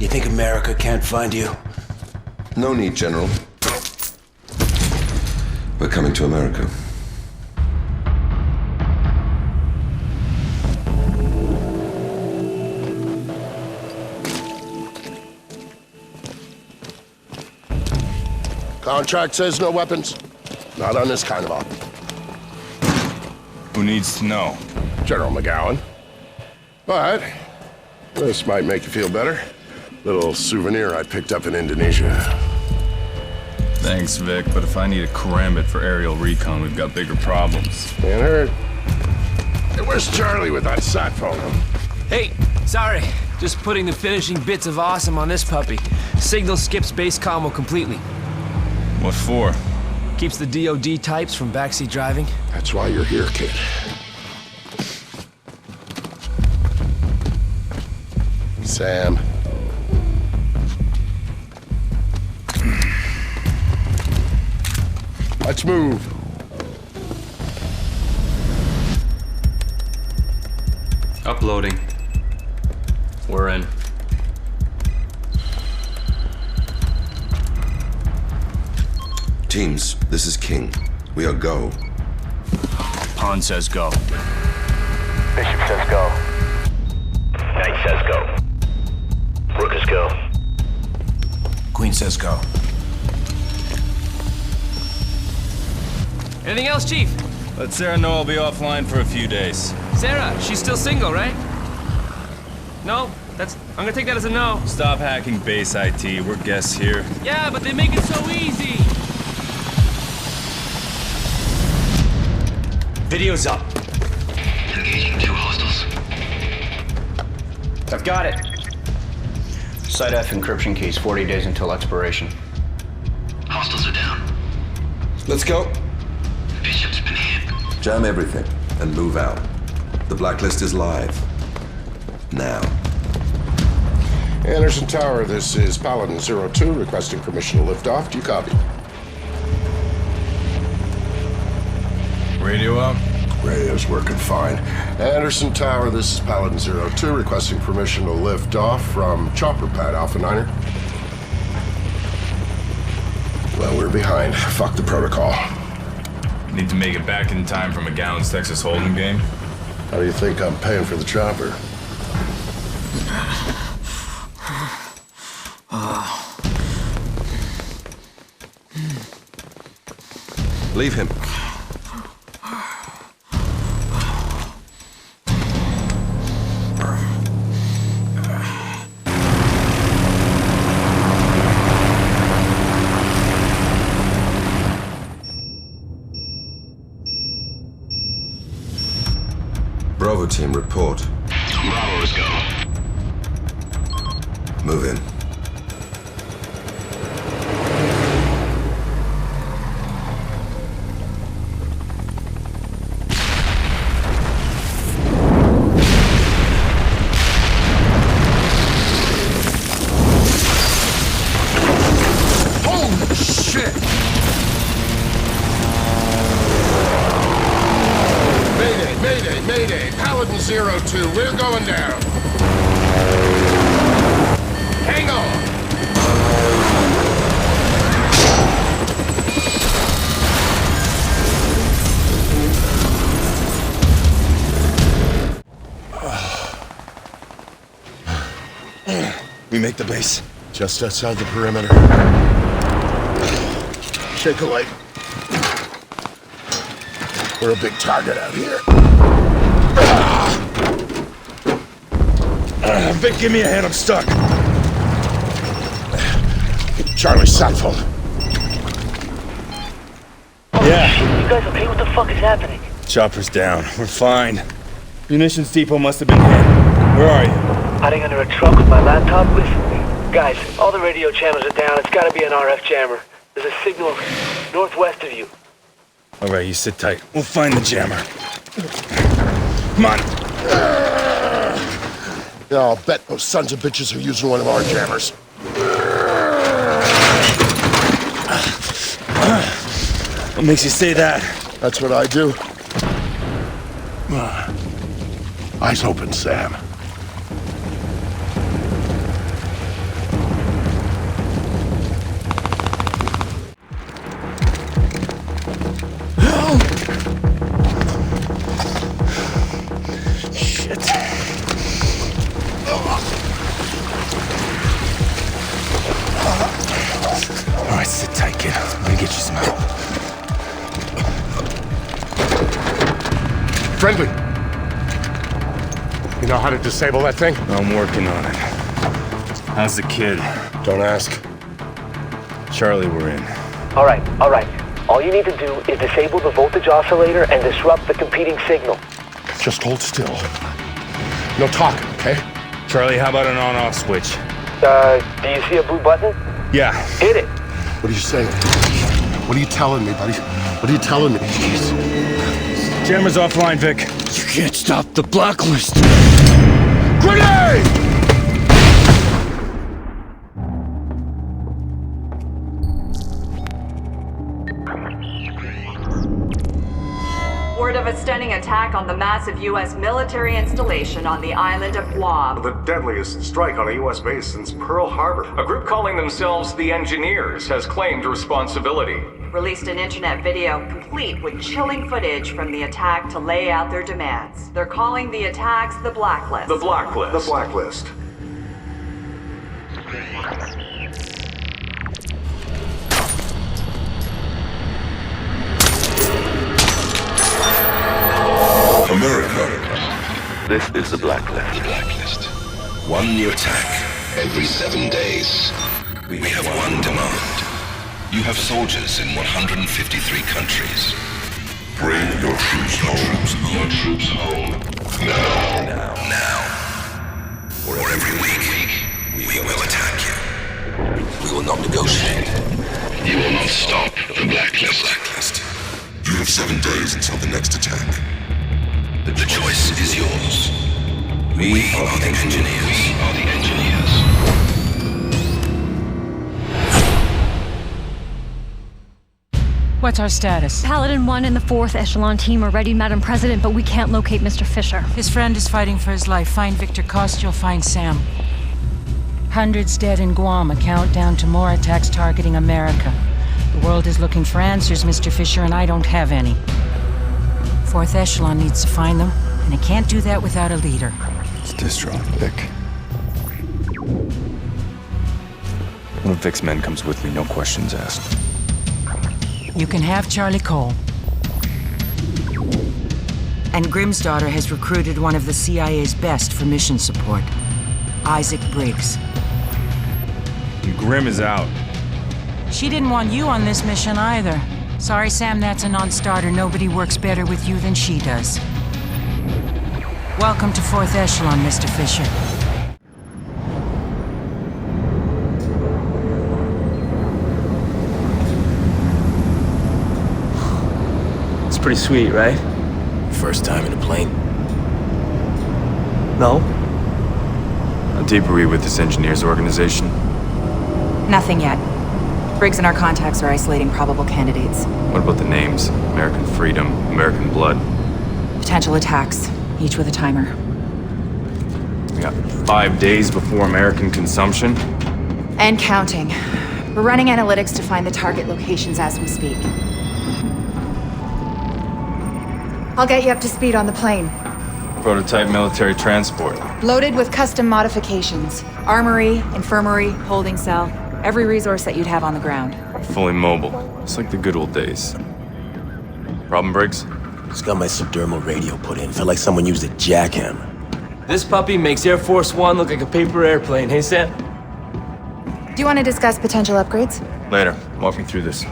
You think America can't find you? No need, General. We're coming to America. Contract says no weapons. Not on this kind of op. Who needs to know? General McGowan. But this might make you feel better. Little souvenir I picked up in Indonesia. Thanks, Vic, but if I need a karambit for aerial recon, we've got bigger problems. Can't hurt. Hey, where's Charlie with that sat phone? Hey, sorry. Just putting the finishing bits of awesome on this puppy. Signal skips base combo completely. What for? Keeps the DOD types from backseat driving. That's why you're here, kid. Sam. Let's move. Uploading. We're in. Teams, this is King. We are go. Han says go. Bishop says go. Knight says go. Rook is go. Queen says go. Anything else, Chief? Let Sarah know I'll be offline for a few days. Sarah, she's still single, right? No? I'm gonna take that as a no. Stop hacking base IT. We're guests here. Yeah, but they make it so easy. Video's up. Engaging 2 hostiles. I've got it. Site F encryption keys, 40 days until expiration. Hostiles are down. Let's go. Bishop's been hit. Jam everything and move out. The Blacklist is live. Now. Anderson Tower, this is Paladin 02 requesting permission to lift off. Do you copy? Radio up? Radio's working fine. Anderson Tower, this is Paladin 02 requesting permission to lift off from Chopper Pad Alpha 9er. Well, we're behind. Fuck the protocol. Need to make it back in time for McGowan's Texas Hold'em game. How do you think I'm paying for the chopper? Leave him. Bravo team, report. Bravo is go. Move in. Holy shit! Mayday, mayday! Paladin 02, we're going down! Hang on! We make the base. Just outside the perimeter. Shake a leg. We're a big target out here. Vic, give me a hand. I'm stuck. Charlie's cell phone. Yeah. You guys okay? What the fuck is happening? Chopper's down. We're fine. Munitions depot must have been hit. Where are you? Hiding under a truck with my laptop? Listen, guys, all the radio channels are down. It's gotta be an RF jammer. There's a signal northwest of you. All right, you sit tight. We'll find the jammer. Come on. Yeah, I'll bet those sons of bitches are using one of our jammers. What makes you say that? That's what I do. Eyes open, Sam. Friendly. You know how to disable that thing? I'm working on it. How's the kid? Don't ask. Charlie, we're in. All right. All you need to do is disable the voltage oscillator and disrupt the competing signal. Just hold still. No talking, okay? Charlie, how about an on-off switch? Do you see a blue button? Yeah. Hit it. What are you saying? What are you telling me, buddy? What are you telling me? Jeez. Jammer's offline, Vic. You can't stop the Blacklist. Grenade! Word of a stunning attack on the massive U.S. military installation on the island of Guam. The deadliest strike on a U.S. base since Pearl Harbor. A group calling themselves the Engineers has claimed responsibility. Released an internet video complete with chilling footage from the attack to lay out their demands. They're calling the attacks the Blacklist. The Blacklist. The Blacklist. America. This is the Blacklist. The Blacklist. One new attack every 7 days. We have one demand. You have soldiers in 153 countries. Bring your troops home. Your troops home. Now. Or every week, we will attack you. We will not negotiate. You will not stop the Blacklist. You have 7 days until the next attack. The choice is yours. We are the Engineers. What's our status? Paladin 1 and the 4th Echelon team are ready, Madam President, but we can't locate Mr. Fisher. His friend is fighting for his life. Find Victor Cost, you'll find Sam. Hundreds dead in Guam, a countdown to more attacks targeting America. The world is looking for answers, Mr. Fisher, and I don't have any. 4th Echelon needs to find them, and it can't do that without a leader. It's distraught, Vic. One of Vic's men comes with me, no questions asked. You can have Charlie Cole. And Grimm's daughter has recruited one of the CIA's best for mission support, Isaac Briggs. And Grimm is out. She didn't want you on this mission either. Sorry, Sam, that's a non-starter. Nobody works better with you than she does. Welcome to 4th Echelon, Mr. Fisher. It's pretty sweet, right? First time in a plane. No? How deep are we with this engineers organization? Nothing yet. Briggs and our contacts are isolating probable candidates. What about the names? American Freedom, American Blood? Potential attacks, each with a timer. We got 5 days before American consumption? And counting. We're running analytics to find the target locations as we speak. I'll get you up to speed on the plane. Prototype military transport. Loaded with custom modifications. Armory, infirmary, holding cell. Every resource that you'd have on the ground. Fully mobile. It's like the good old days. Problem, Briggs? Just got my subdermal radio put in. Felt like someone used a jackhammer. This puppy makes Air Force One look like a paper airplane, hey Sam? Do you want to discuss potential upgrades? Later. Walk me through this.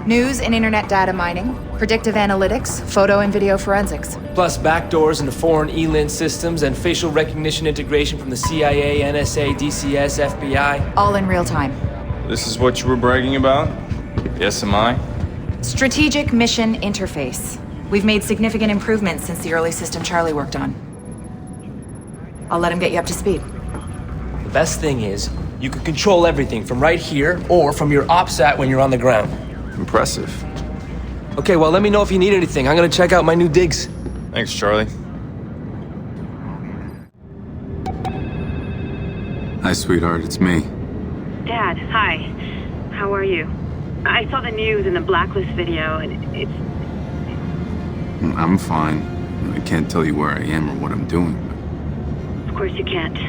News and internet data mining, predictive analytics, photo and video forensics. Plus backdoors into foreign ELINT systems and facial recognition integration from the CIA, NSA, DCS, FBI. All in real time. This is what you were bragging about? The SMI? Strategic Mission Interface. We've made significant improvements since the early system Charlie worked on. I'll let him get you up to speed. The best thing is, you can control everything from right here or from your OPSAT when you're on the ground. Impressive. Okay, well, let me know if you need anything. I'm gonna check out my new digs. Thanks, Charlie. Hi, sweetheart. It's me. Dad, hi. How are you? I saw the news and the Blacklist video, and it's... I'm fine. I can't tell you where I am or what I'm doing. Of course you can't.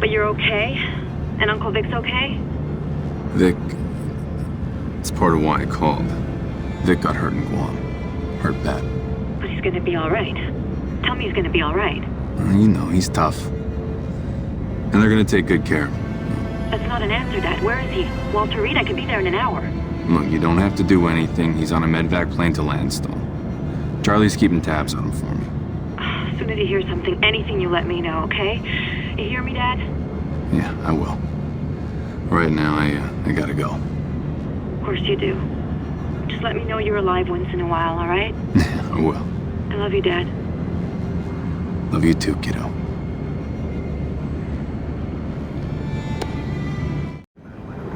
But you're okay? And Uncle Vic's okay? Vic... It's part of why I called. Vic got hurt in Guam. Hurt bad. But he's he's gonna be alright. Tell me he's gonna be alright. You know, he's tough. And they're gonna take good care of him. That's not an answer, Dad. Where is he? Walter Reed, I could be there in an hour. Look, you don't have to do anything. He's on a medvac plane to Landstuhl. Charlie's keeping tabs on him for me. As soon as you hear something, anything, you let me know, okay? You hear me, Dad? Yeah, I will. Right now, I gotta go. Of course you do. Just let me know you're alive once in a while, alright? I will. I love you, Dad. Love you too, kiddo.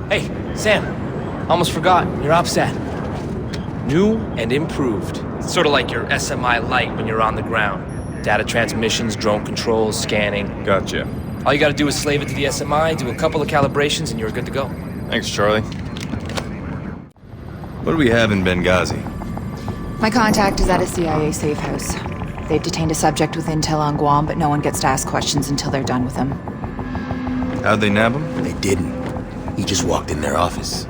Hey, Sam. Almost forgot. Your OPSAT. New and improved. It's sort of like your SMI Lite when you're on the ground. Data transmissions, drone controls, scanning. Gotcha. All you gotta do is slave it to the SMI, do a couple of calibrations, and you're good to go. Thanks, Charlie. What do we have in Benghazi? My contact is at a CIA safe house. They've detained a subject with intel on Guam, but no one gets to ask questions until they're done with him. How'd they nab him? They didn't. He just walked in their office.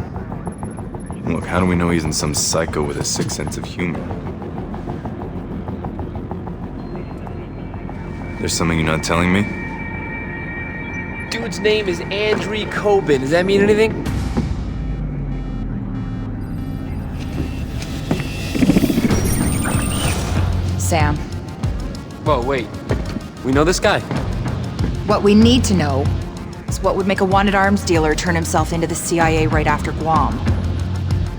Look, how do we know he isn't some psycho with a sick sense of humor? There's something you're not telling me? Dude's name is Andrei Kobin. Does that mean anything? Sam, Whoa, wait. We know this guy? what we need to know is what would make a wanted arms dealer turn himself into the CIA right after Guam.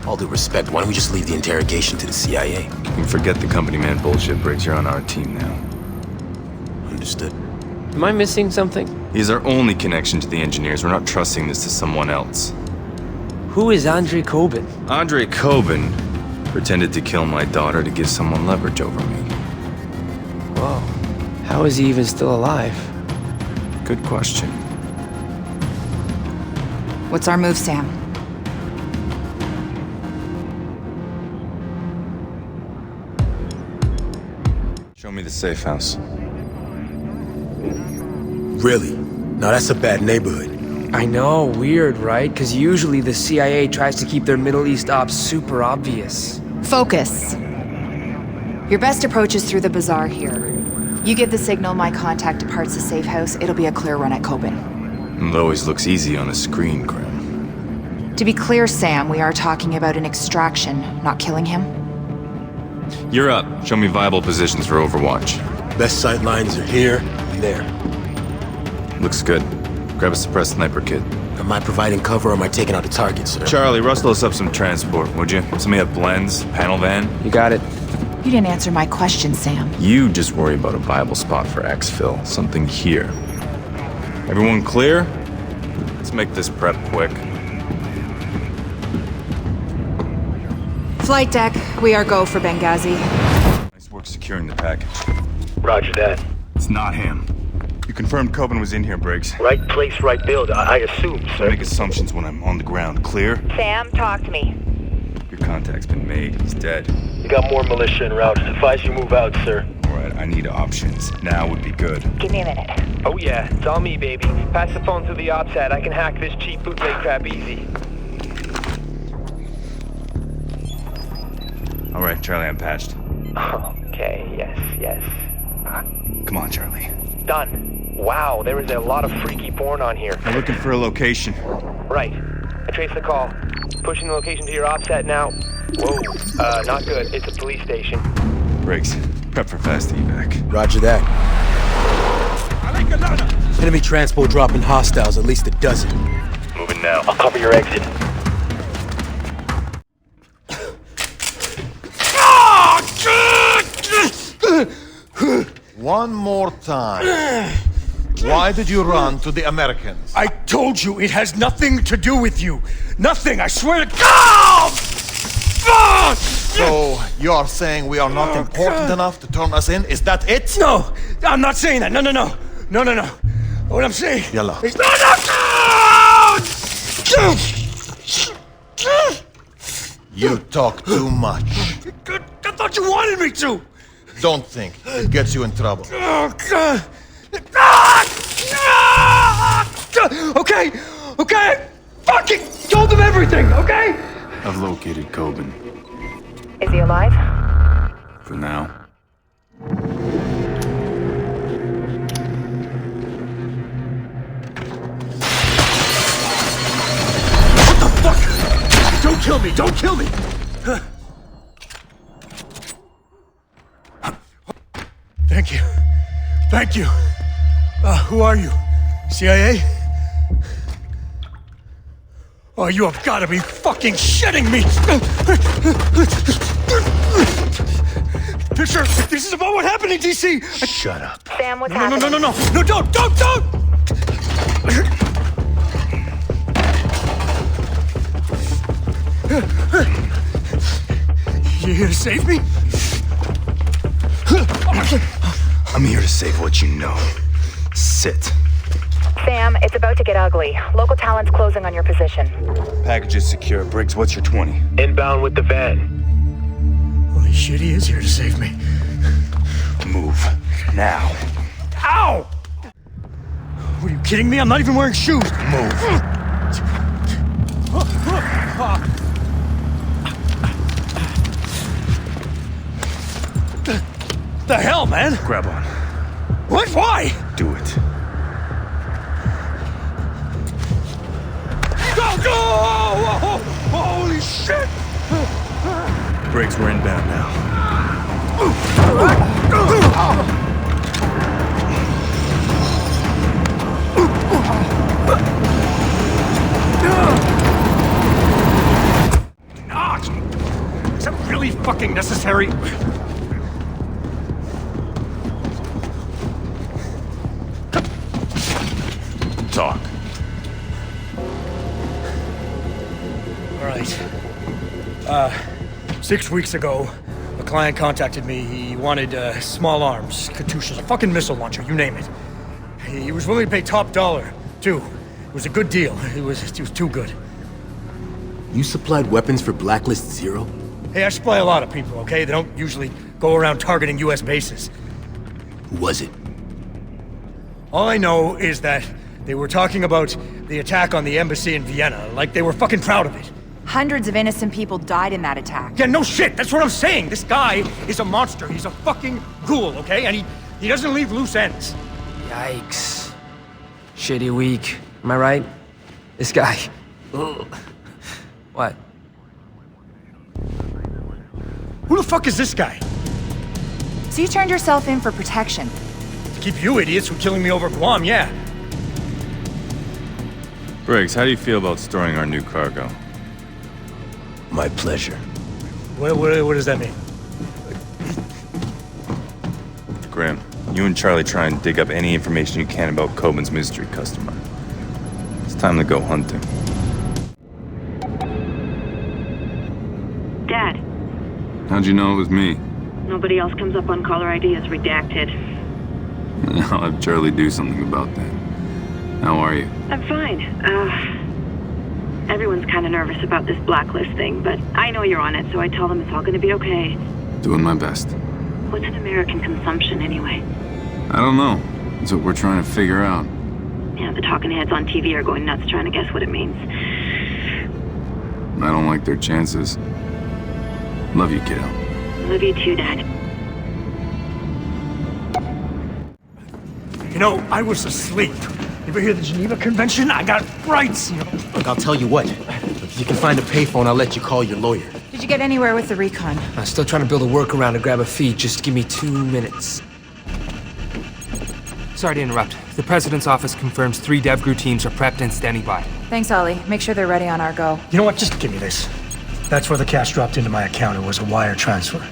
All due respect, why don't we just leave the interrogation to the CIA? You can forget the company man bullshit, Briggs. You're on our team now. Understood. Am I missing something? He's our only connection to the engineers. We're not trusting this to someone else. Who is Andrei Kobin? Andrei Kobin pretended to kill my daughter to give someone leverage over me. Whoa. How is he even still alive? Good question. What's our move, Sam? Show me the safe house. Really? Now that's a bad neighborhood. I know, weird, right? Because usually the CIA tries to keep their Middle East ops super obvious. Focus. Your best approach is through the bazaar here. You give the signal, my contact departs the safe house, it'll be a clear run at Kobin. It always looks easy on a screen, Grim. To be clear, Sam, we are talking about an extraction, not killing him. You're up. Show me viable positions for Overwatch. Best sight lines are here and there. Looks good. Grab a suppressed sniper kit. Am I providing cover or am I taking out the target, sir? Charlie, rustle us up some transport, would you? Somebody have blends, panel van? You got it. You didn't answer my question, Sam. You just worry about a viable spot for exfil. Something here. Everyone clear? Let's make this prep quick. Flight deck, we are go for Benghazi. Nice work securing the package. Roger that. It's not him. You confirmed Kobin was in here, Briggs. Right place, right build, I assume, sir. Make assumptions when I'm on the ground. Clear? Sam, talk to me. Your contact's been made. He's dead. You got more militia en route. Advise you move out, sir. Alright, I need options. Now would be good. Give me a minute. Oh yeah, it's all me, baby. Pass the phone through the OPSAT. I can hack this cheap bootleg crap easy. Alright, Charlie, I'm patched. Okay, yes. Come on, Charlie. Done. Wow, there is a lot of freaky porn on here. I'm looking for a location. Right. I traced the call. Pushing the location to your OPSAT now. Whoa, not good. It's a police station. Briggs, prep for fast evac. Roger that. Enemy transport dropping hostiles, at least a dozen. Moving now. I'll cover your exit. One more time. Why did you run to the Americans? I told you it has nothing to do with you. Nothing, I swear to God! So, you are saying we are not important enough to turn us in? Is that it? No, I'm not saying that. No. What I'm saying Yalla. is... You talk too much. I thought you wanted me to. Don't think. It gets you in trouble. Oh, God. Okay. Fucking told them everything, okay? I've located Kobin. Is he alive? For now. Don't kill me! Don't kill me! Thank you. Thank you. Who are you? CIA? Oh, you have got to be fucking shitting me! Fisher, this is about what happened in D.C. Shut up. Sam, what's happening? No, don't! You here to save me? I'm here to save what you know. Sit. Sam, it's about to get ugly. Local talent's closing on your position. Package is secure. Briggs, what's your 20? Inbound with the van. Holy shit, he is here to save me. Move. Now. Ow! What, are you kidding me? I'm not even wearing shoes. Move. The hell, man? Grab on. What? Why? Do it. Go! Oh, holy shit! Briggs, we're inbound now. Is that really fucking necessary? Talk. All right. 6 weeks ago, a client contacted me. He wanted small arms, Katyushas, a fucking missile launcher, you name it. He was willing to pay top dollar, too. It was a good deal. It was too good. You supplied weapons for Blacklist 0? Hey, I supply a lot of people, okay? They don't usually go around targeting U.S. bases. Who was it? All I know is that they were talking about the attack on the embassy in Vienna, like they were fucking proud of it. Hundreds of innocent people died in that attack. Yeah, no shit, that's what I'm saying. This guy is a monster. He's a fucking ghoul, okay? And he doesn't leave loose ends. Yikes. Shitty week. Am I right? This guy. Ugh. What? Who the fuck is this guy? So you turned yourself in for protection. To keep you idiots from killing me over Guam, yeah. Briggs, how do you feel about storing our new cargo? My pleasure. What does that mean? Grim, you and Charlie try and dig up any information you can about Coben's mystery customer. It's time to go hunting. Dad. How'd you know it was me? Nobody else comes up on caller ID as redacted. I'll have Charlie do something about that. How are you? I'm fine. Everyone's kind of nervous about this Blacklist thing, but I know you're on it, so I tell them it's all gonna be okay. Doing my best. What's an American consumption, anyway? I don't know. That's what we're trying to figure out. Yeah, the talking heads on TV are going nuts trying to guess what it means. I don't like their chances. Love you, kiddo. Love you too, Dad. You know, I was asleep. You ever hear the Geneva Convention? I got rights, you know. Look, I'll tell you what. If you can find a payphone, I'll let you call your lawyer. Did you get anywhere with the recon? I'm still trying to build a workaround to grab a feed. Just give me 2 minutes. Sorry to interrupt. The President's office confirms 3 DevGru teams are prepped and standing by. Thanks, Ollie. Make sure they're ready on our go. You know what? Just give me this. That's where the cash dropped into my account. It was a wire transfer.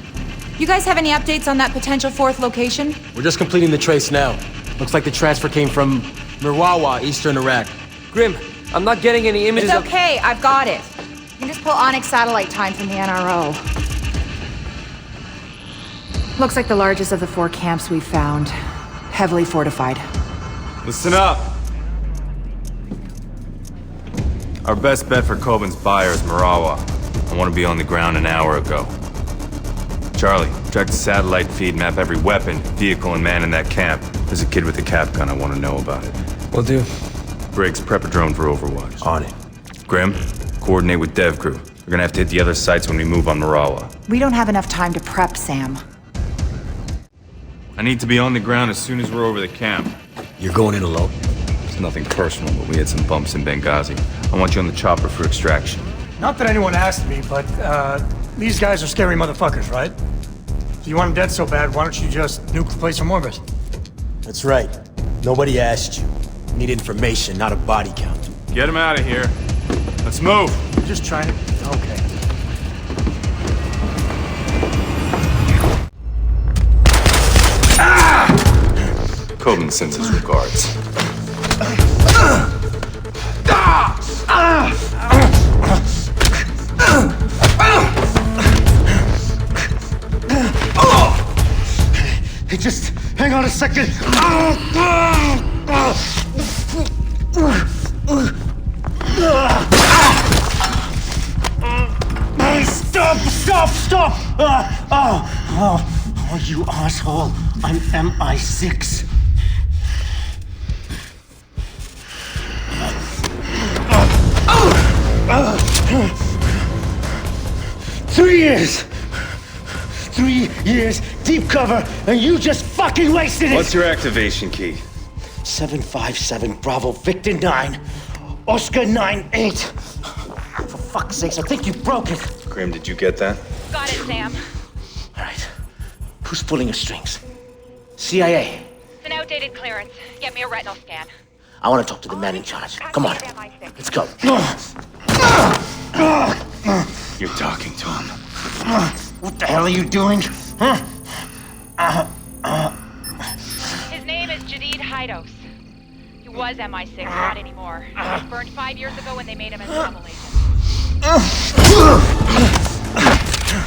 You guys have any updates on that potential 4th location? We're just completing the trace now. Looks like the transfer came from Mirwawa, eastern Iraq. Grim, I'm not getting any images It's okay, I've got it. You can just pull Onyx satellite time from the NRO. Looks like the largest of the 4 camps we've found. Heavily fortified. Listen up! Our best bet for Coben's buyer is Marawa. I want to be on the ground an hour ago. Charlie, track the satellite feed, map every weapon, vehicle, and man in that camp. There's a kid with a cap gun. I want to know about it. Will do. Briggs, prep a drone for Overwatch. On it. Grim, coordinate with DevGru. We're gonna have to hit the other sites when we move on Marawa. We don't have enough time to prep, Sam. I need to be on the ground as soon as we're over the camp. You're going in alone? It's nothing personal, but we had some bumps in Benghazi. I want you on the chopper for extraction. Not that anyone asked me, but, these guys are scary motherfuckers, right? If you want them dead so bad, why don't you just nuke the place from orbit? That's right. Nobody asked you. We need information, not a body count. Get him out of here. Let's move. I'm just trying to... Okay. Coben sends his regards. Hey, just hang on a second. Stop! Oh, you asshole. I'm MI6. Three years, deep cover, and you just fucking wasted it! What's your activation key? 757 Bravo Victor 9, Oscar 98. For fuck's sakes, I think you broke it. Grim, did you get that? Got it, Sam. All right. Who's pulling the strings? CIA. It's an outdated clearance. Get me a retinal scan. I want to talk to the man in charge. Come on. Let's go. You're talking to him. What the hell are you doing? Huh? His name is Jadid Hidos. He was MI6, not anymore. He was burned 5 years ago when they made him a double agent.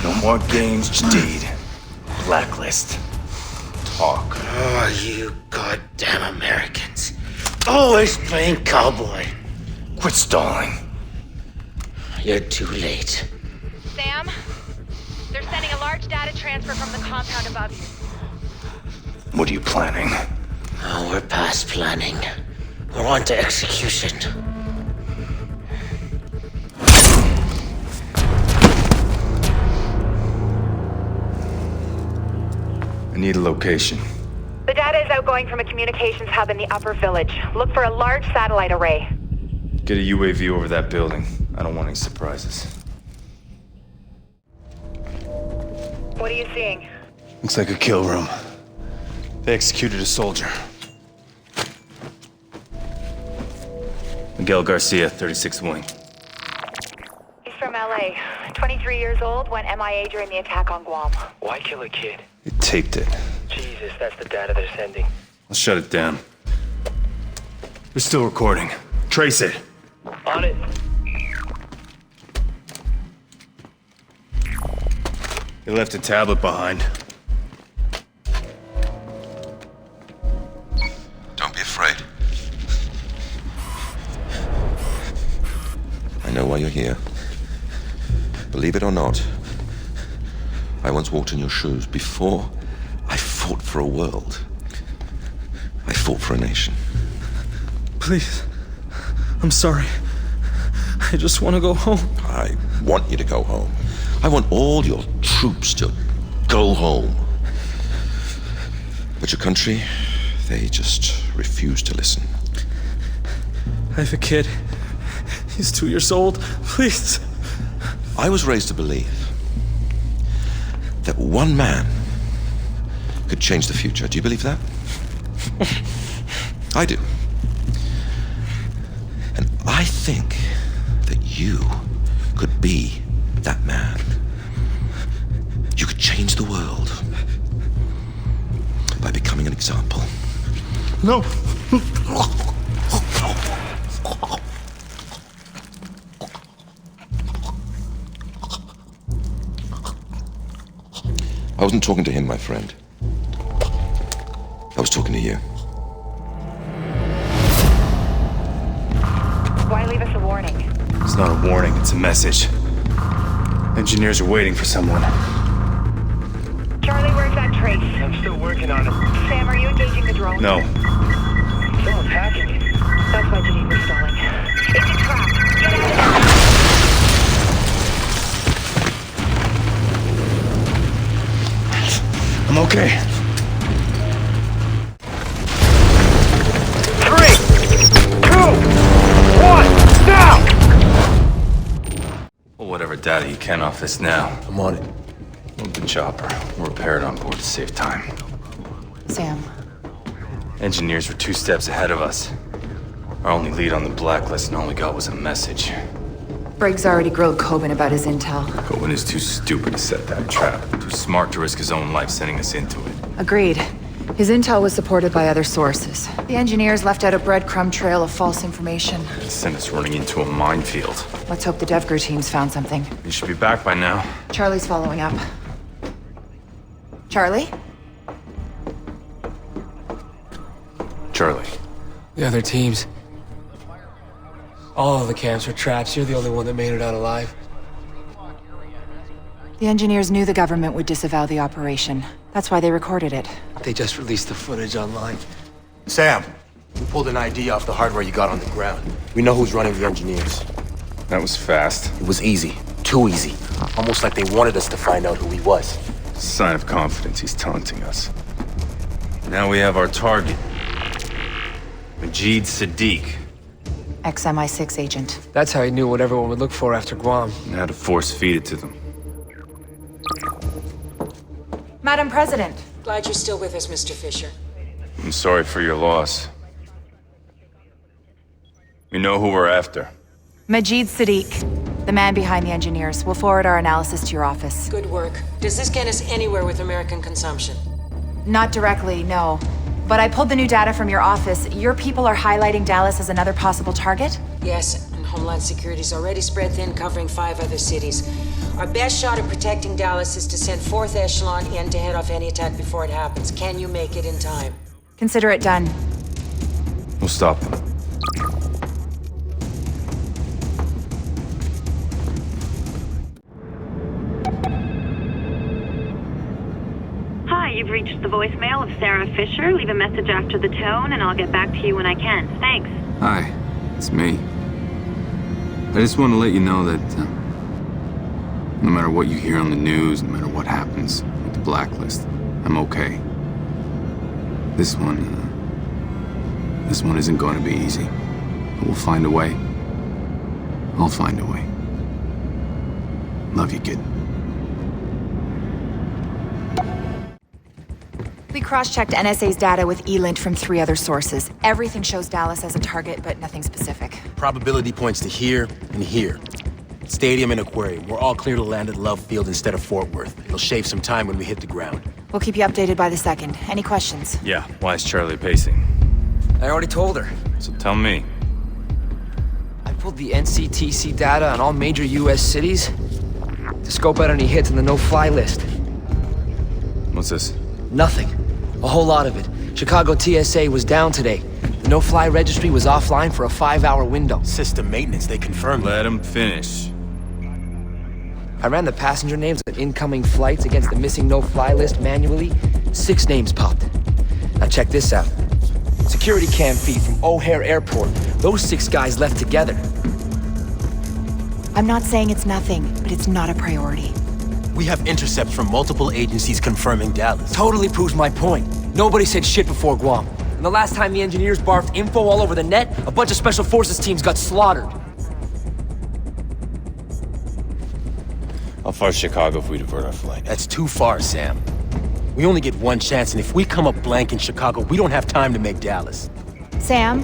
No more games, Jadid. Blacklist. Talk. Oh, you goddamn Americans. Always playing cowboy. Quit stalling. You're too late. Sam, they're sending a large data transfer from the compound above you. What are you planning? Oh, we're past planning. We're on to execution. I need a location. The data is outgoing from a communications hub in the upper village. Look for a large satellite array. Get a UAV over that building. I don't want any surprises. What are you seeing? Looks like a kill room. They executed a soldier. Miguel Garcia, 36th Wing. He's from LA. 23 years old, went MIA during the attack on Guam. Why kill a kid? They taped it. Jesus, that's the data they're sending. I'll shut it down. They're still recording. Trace it. On it. They left a tablet behind. Don't be afraid. I know why you're here. Believe it or not, I once walked in your shoes. Before I fought for a world, I fought for a nation. Please. I'm sorry. I just want to go home. I want you to go home. I want all your troops to go home. But your country, they just refuse to listen. I have a kid. He's 2 years old. Please. I was raised to believe that one man could change the future. Do you believe that? I do. And I think that you could be that man. You could change the world by becoming an example. No. I wasn't talking to him, my friend. I was talking to you. Why leave us a warning? It's not a warning, it's a message. Engineers are waiting for someone. Charlie, where's that trace? I'm still working on it. Sam, are you engaging the drone? No. Someone's hacking it. That's why Janine was stalling. It's a trap. Get out of there. I'm okay. 3, 2, 1, now! data you can off this now. I'm on it. Move the chopper. We'll repair it on board to save time. Sam. Engineers were 2 steps ahead of us. Our only lead on the Blacklist and all we got was a message. Briggs already grilled Coben about his intel. Coben is too stupid to set that trap. Too smart to risk his own life sending us into it. Agreed. His intel was supported by other sources. The engineers left out a breadcrumb trail of false information. It sent us running into a minefield. Let's hope the DevGru team's found something. You should be back by now. Charlie's following up. Charlie? Charlie. The other teams. All of the camps were traps. You're the only one that made it out alive. The engineers knew the government would disavow the operation. That's why they recorded it. They just released the footage online. Sam! We pulled an ID off the hardware you got on the ground. We know who's running the engineers. That was fast. It was easy. Too easy. Almost like they wanted us to find out who he was. Sign of confidence, he's taunting us. Now we have our target. Majid Sadiq. Ex-MI6 agent. That's how he knew what everyone would look for after Guam. And how to force feed it to them. Madam President. Glad you're still with us, Mr. Fisher. I'm sorry for your loss. We know who we're after. Majid Sadiq, the man behind the engineers. We'll forward our analysis to your office. Good work. Does this get us anywhere with American consumption? Not directly, no. But I pulled the new data from your office. Your people are highlighting Dallas as another possible target? Yes, and Homeland Security's already spread thin, covering 5 other cities. Our best shot at protecting Dallas is to send 4th Echelon in to head off any attack before it happens. Can you make it in time? Consider it done. We'll stop them. Hi, you've reached the voicemail of Sarah Fisher. Leave a message after the tone, and I'll get back to you when I can. Thanks. Hi, it's me. I just want to let you know that no matter what you hear on the news, no matter what happens with the Blacklist, I'm okay. This one isn't going to be easy. But we'll find a way. I'll find a way. Love you, kid. We cross-checked NSA's data with ELINT from 3 other sources. Everything shows Dallas as a target, but nothing specific. Probability points to here and here. Stadium and aquarium. We're all clear to land at Love Field instead of Fort Worth. It'll shave some time when we hit the ground. We'll keep you updated by the second. Any questions? Yeah, why is Charlie pacing? I already told her. So tell me. I pulled the NCTC data on all major U.S. cities to scope out any hits on the no-fly list. What's this? Nothing. A whole lot of it. Chicago TSA was down today. The no-fly registry was offline for a 5-hour window. System maintenance, they confirmed. Let him finish. I ran the passenger names of incoming flights against the missing no-fly list manually. 6 names popped. Now check this out. Security cam feed from O'Hare Airport. Those 6 guys left together. I'm not saying it's nothing, but it's not a priority. We have intercepts from multiple agencies confirming Dallas. Totally proves my point. Nobody said shit before Guam. And the last time the engineers barfed info all over the net, a bunch of special forces teams got slaughtered. How far's Chicago if we divert our flight? That's too far, Sam. We only get one chance, and if we come up blank in Chicago, we don't have time to make Dallas. Sam?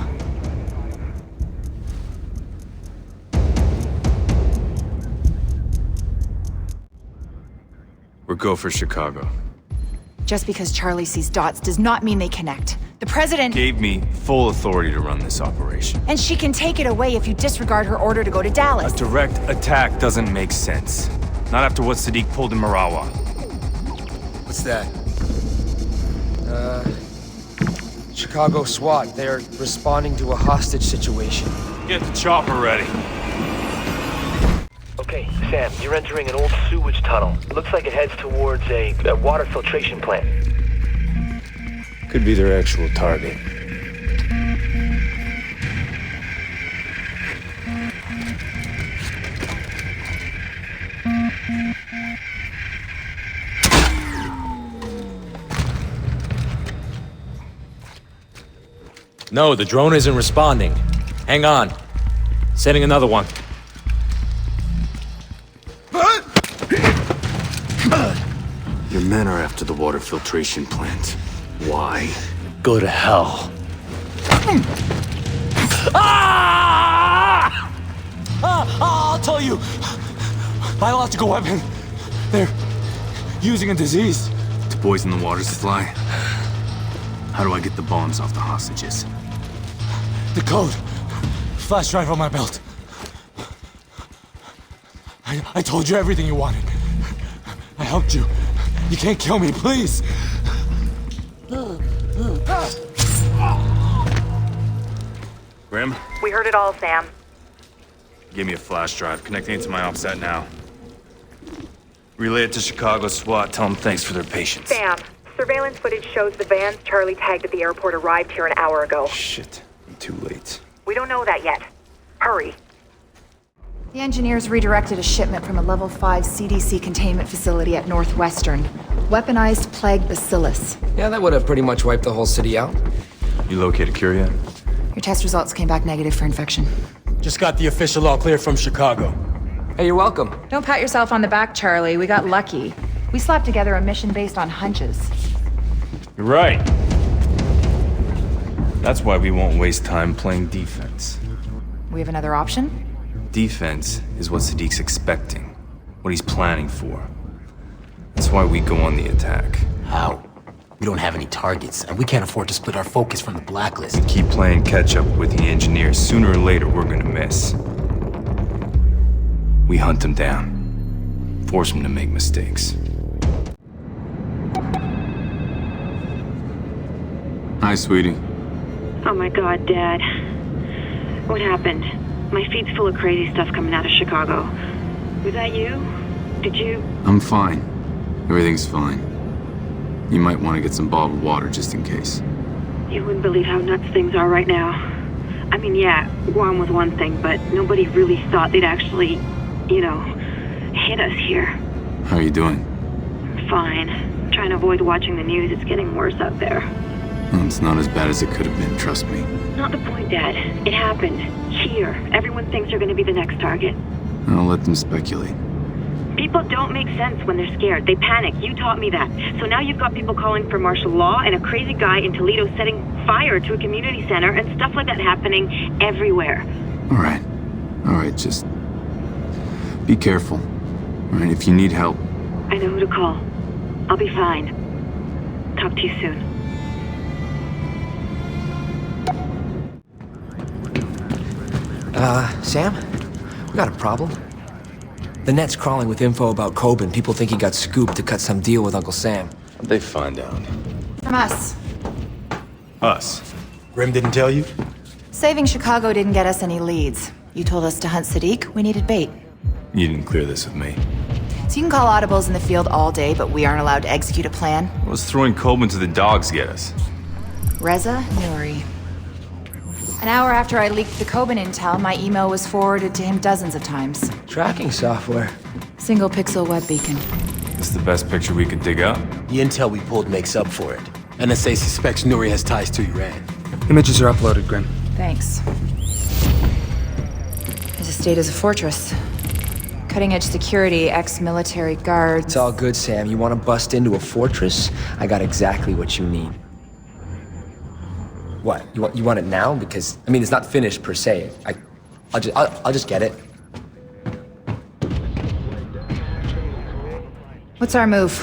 We're go for Chicago. Just because Charlie sees dots does not mean they connect. The president Gave me full authority to run this operation. and she can take it away if you disregard her order to go to Dallas. A direct attack doesn't make sense. Not after what Sadiq pulled in Marawa. What's that? Chicago SWAT. They're responding to a hostage situation. Get the chopper ready. Okay, Sam, you're entering an old sewage tunnel. It looks like it heads towards a water filtration plant. Could be their actual target. No, the drone isn't responding. Hang on. Sending another one. men are after the water filtration plant. Why? Go to hell. I'll tell you. Biological weapon. They're using a disease to poison the water supply. How do I get the bombs off the hostages? The code. Flash drive on my belt. I told you everything you wanted. I helped you. You can't kill me, please. Grim? We heard it all, Sam. Give me a flash drive. Connecting it to my OPSAT now. Relay it to Chicago SWAT. Tell them thanks for their patience. Sam, surveillance footage shows the vans Charlie tagged at the airport arrived here an hour ago. Shit. I'm too late. We don't know that yet. Hurry. The engineers redirected a shipment from a level 5 CDC containment facility at Northwestern. Weaponized plague bacillus. Yeah, that would have pretty much wiped the whole city out. You located cure yet? Your test results came back negative for infection. Just got the official all clear from Chicago. Hey, you're welcome. Don't pat yourself on the back, Charlie. We got lucky. We slapped together a mission based on hunches. You're right. That's why we won't waste time playing defense. We have another option? Defense is what Sadiq's expecting, what he's planning for. That's why we go on the attack. How? We don't have any targets, and we can't afford to split our focus from the Blacklist. We keep playing catch-up with the engineers. Sooner or later, we're gonna miss. We hunt them down. Force them to make mistakes. Hi, sweetie. Oh my God, Dad. What happened? My feed's full of crazy stuff coming out of Chicago. Was that you? Did you? I'm fine. Everything's fine. You might want to get some bottled water just in case. You wouldn't believe how nuts things are right now. I mean, yeah, Guam was one thing, but nobody really thought they'd actually, hit us here. How are you doing? Fine. Trying to avoid watching the news. It's getting worse out there. Well, it's not as bad as it could have been, trust me. Not the point, Dad. It happened. Here. Everyone thinks they're gonna be the next target. I'll let them speculate. People don't make sense when they're scared. They panic. You taught me that. So now you've got people calling for martial law and a crazy guy in Toledo setting fire to a community center and stuff like that happening everywhere. All right, just be careful. All right, if you need help. I know who to call. I'll be fine. Talk to you soon. Sam? We got a problem. The net's crawling with info about Coben. People think he got scooped to cut some deal with Uncle Sam. How'd they find out? From us. Us? Grim didn't tell you? Saving Chicago didn't get us any leads. You told us to hunt Sadiq. We needed bait. You didn't clear this with me. So you can call audibles in the field all day, but we aren't allowed to execute a plan. What's throwing Coben to the dogs get us? Reza Nouri. An hour after I leaked the Coben intel, my email was forwarded to him dozens of times. Tracking software. Single pixel web beacon. This the best picture we could dig up? The intel we pulled makes up for it. NSA suspects Nouri has ties to Iran. Images are uploaded, Grim. Thanks. His estate is a fortress. Cutting-edge security, ex-military guards. It's all good, Sam. You want to bust into a fortress? I got exactly what you need. What? You want it now? Because I mean, it's not finished per se. I'll just get it. What's our move?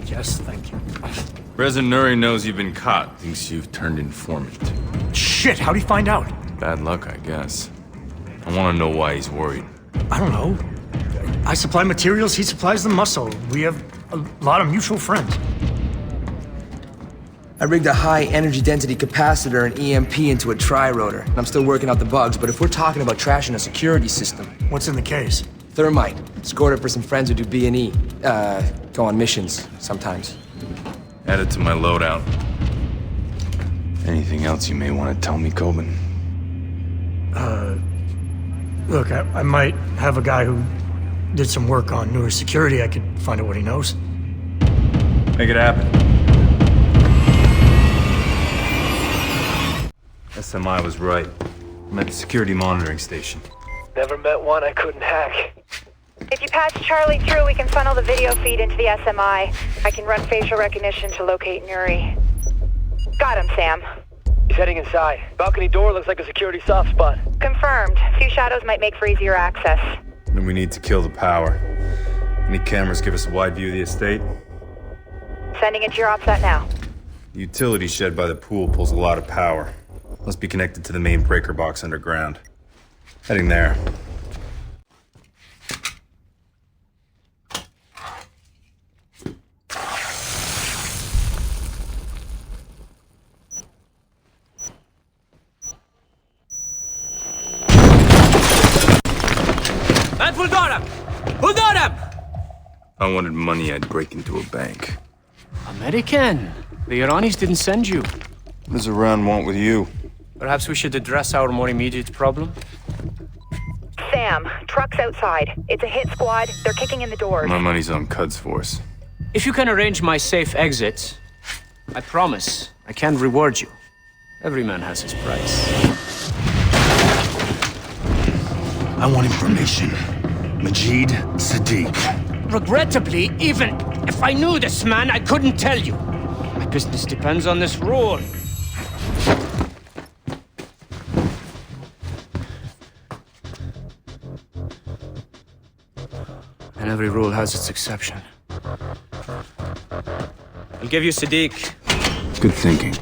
Yes, thank you. President Nuri knows you've been caught. Thinks you've turned informant. Shit, how'd he find out? Bad luck, I guess. I want to know why he's worried. I don't know. I supply materials, he supplies the muscle. We have a lot of mutual friends. I rigged a high energy density capacitor and EMP into a tri-rotor. I'm still working out the bugs, but if we're talking about trashing a security system... What's in the case? Thermite. Scored it for some friends who do B&E. Go on missions sometimes. Add it to my loadout. Anything else you may want to tell me, Coben? Look, I might have a guy who did some work on newer security. I could find out what he knows. Make it happen. SMI was right. I'm at the security monitoring station. Never met one I couldn't hack. If you pass Charlie through, we can funnel the video feed into the SMI. I can run facial recognition to locate Nuri. Got him, Sam. He's heading inside. Balcony door looks like a security soft spot. Confirmed. Few shadows might make for easier access. Then we need to kill the power. Any cameras give us a wide view of the estate? Sending it to your OPSAT now. The utility shed by the pool pulls a lot of power. Must be connected to the main breaker box underground. Heading there. Man, who got him? Who got him? If I wanted money, I'd break into a bank. American. The Iranis didn't send you. What does Iran want with you? Perhaps we should address our more immediate problem. Sam, truck's outside. It's a hit squad. They're kicking in the doors. My money's on Cud's force. If you can arrange my safe exit, I promise I can reward you. Every man has his price. I want information. Majid Sadiq. Regrettably, even if I knew this man, I couldn't tell you. My business depends on this rule. And every rule has its exception. I'll give you Sadiq. Good thinking.